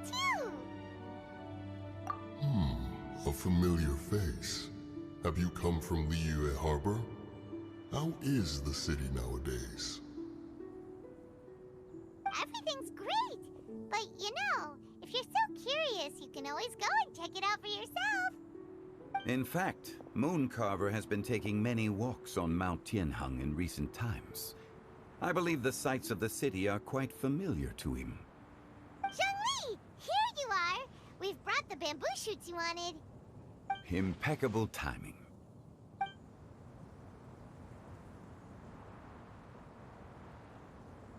2! A familiar face. Have you come from Liyue Harbor? How is the city nowadays? Everything's great! But you know, if you're so curious, you can always go and check it out for yourself! In fact, Mooncarver has been taking many walks on Mount Tianheng in recent times. I believe the sights of the city are quite familiar to him. Zhongli! Here you are! We've brought the bamboo shoots you wanted. Impeccable timing.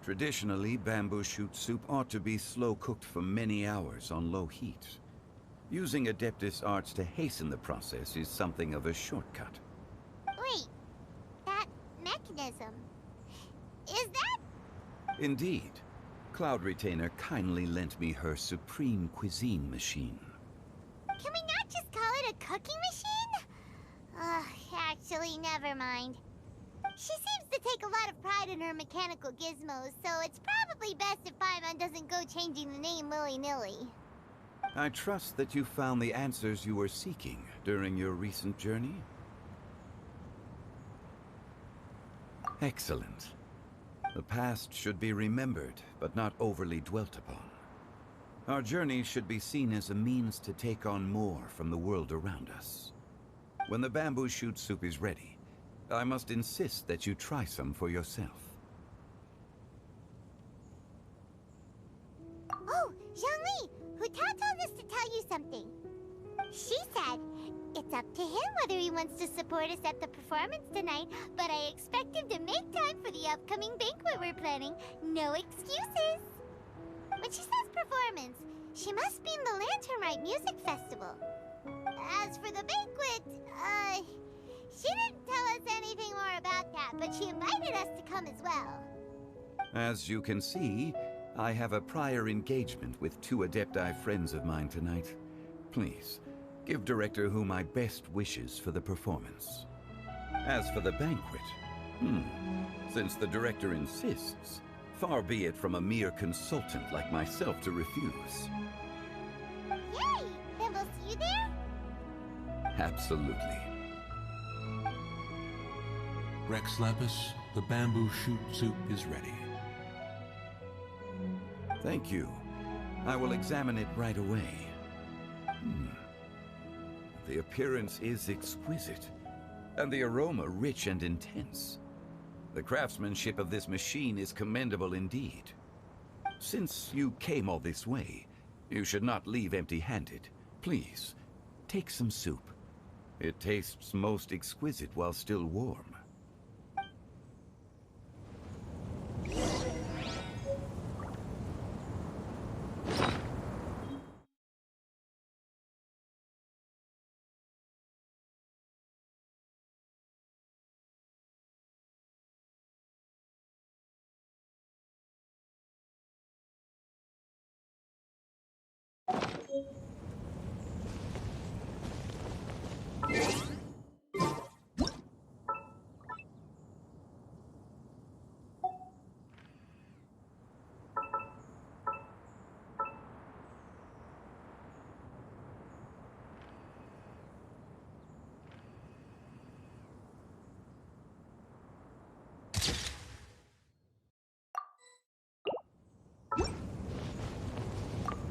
Traditionally, bamboo shoot soup ought to be slow-cooked for many hours on low heat. Using Adeptus arts to hasten the process is something of a shortcut. Wait, that mechanism... is that... Indeed. Cloud Retainer kindly lent me her supreme cuisine machine. Can we not just call it a cooking machine? Actually, never mind. She seems to take a lot of pride in her mechanical gizmos, so it's probably best if Paimon doesn't go changing the name willy-nilly. I trust that you found the answers you were seeking during your recent journey? Excellent. The past should be remembered, but not overly dwelt upon. Our journey should be seen as a means to take on more from the world around us. When the bamboo shoot soup is ready, I must insist that you try some for yourself. Oh, Zhongli! Huta told us to tell you something. She said, it's up to him whether he wants to support us at the performance tonight, but I expect him to make time for the upcoming banquet we're planning. No excuses! When she says performance, she must mean the Lantern Rite Music Festival. As for the banquet, she didn't tell us anything more about that, but she invited us to come as well. As you can see, I have a prior engagement with 2 Adepti friends of mine tonight. Please, give Director Hu my best wishes for the performance. As for the banquet, since the Director insists, far be it from a mere consultant like myself to refuse. Yay! Then we'll see you there? Absolutely. Rex Lapis, the bamboo shoot soup is ready. Thank you. I will examine it right away. The appearance is exquisite, and the aroma rich and intense. The craftsmanship of this machine is commendable indeed. Since you came all this way, you should not leave empty-handed. Please, take some soup. It tastes most exquisite while still warm.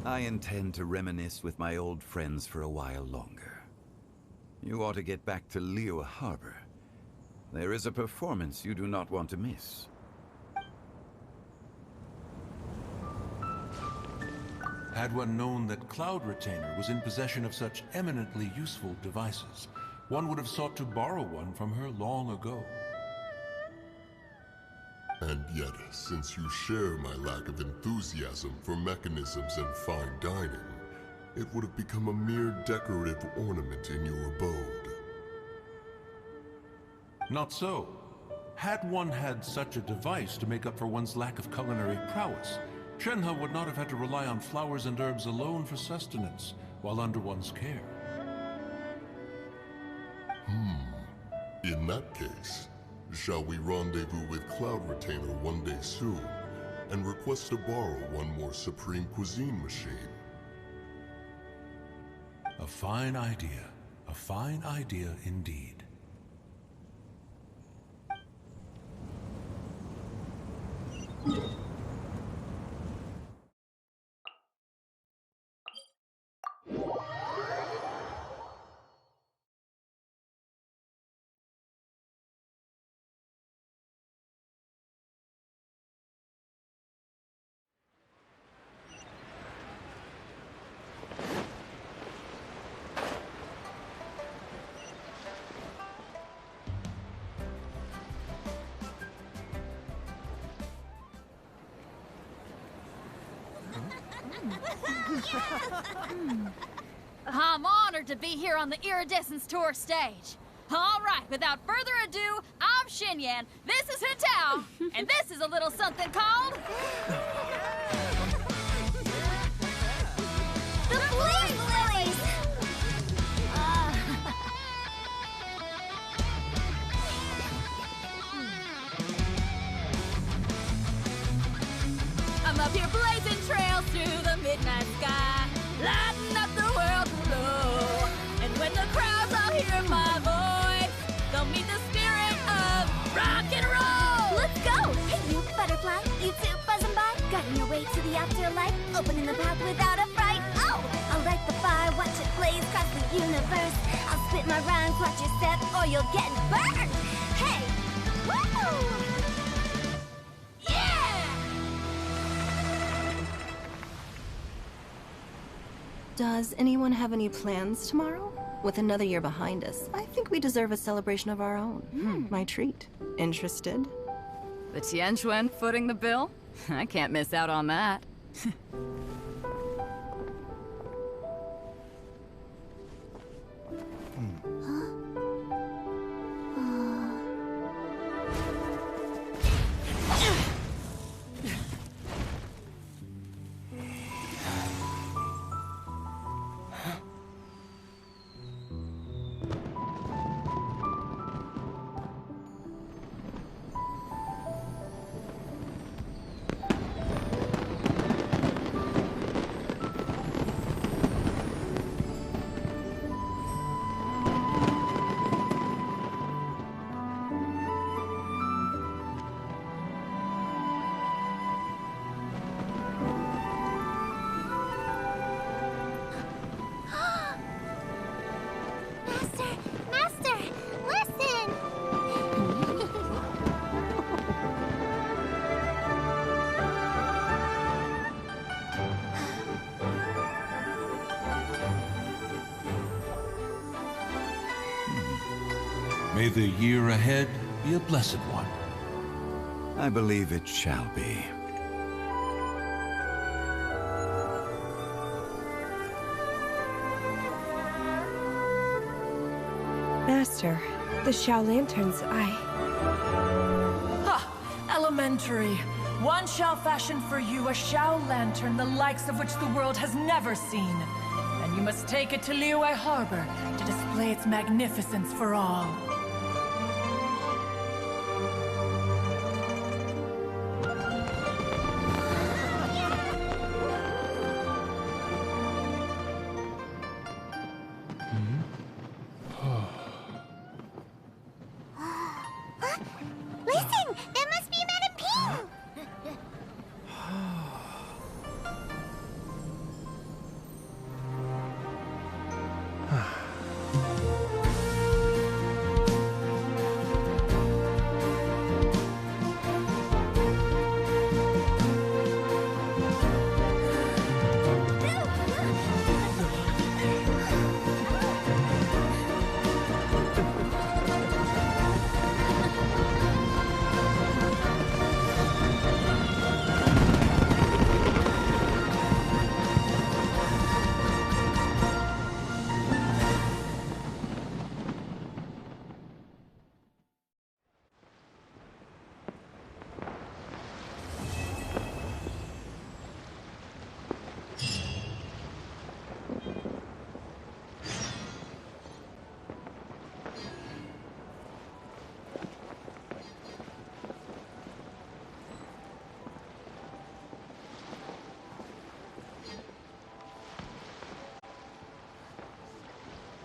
I intend to reminisce with my old friends for a while longer. You ought to get back to Liyue Harbor. There is a performance you do not want to miss. Had one known that Cloud Retainer was in possession of such eminently useful devices, one would have sought to borrow one from her long ago. And yet, since you share my lack of enthusiasm for mechanisms and fine dining, it would have become a mere decorative ornament in your abode. Not so. Had one had such a device to make up for one's lack of culinary prowess, Shenhe would not have had to rely on flowers and herbs alone for sustenance, while under one's care. In that case, shall we rendezvous with Cloud Retainer one day soon, and request to borrow one more Supreme Cuisine machine? A fine idea. A fine idea indeed. I'm honored to be here on the Iridescence Tour stage. All right, without further ado, I'm Xinyan, this is Hintao, and this is a little something called... The Flame Lilies! I'm up here blazing trails through the midnight sky, lighting up the world below. And when the crowds all hear my voice, they'll meet the spirit of rock and roll. Let's go! Hey, you butterfly, you too buzzing by, guiding your way to the afterlife, opening the path without a fright. Oh, I'll light the fire, watch it blaze across the universe. I'll spit my rhymes, watch your step, or you'll get burned. Hey, woo! Does anyone have any plans tomorrow? With another year behind us, I think we deserve a celebration of our own. My treat. Interested? The Tianquan footing the bill? I can't miss out on that. Master, listen! May the year ahead be a blessed one. I believe it shall be. Master, the Xiao Lanterns, Elementary. One shall fashion for you a Xiao Lantern, the likes of which the world has never seen. And you must take it to Liyue Harbor to display its magnificence for all.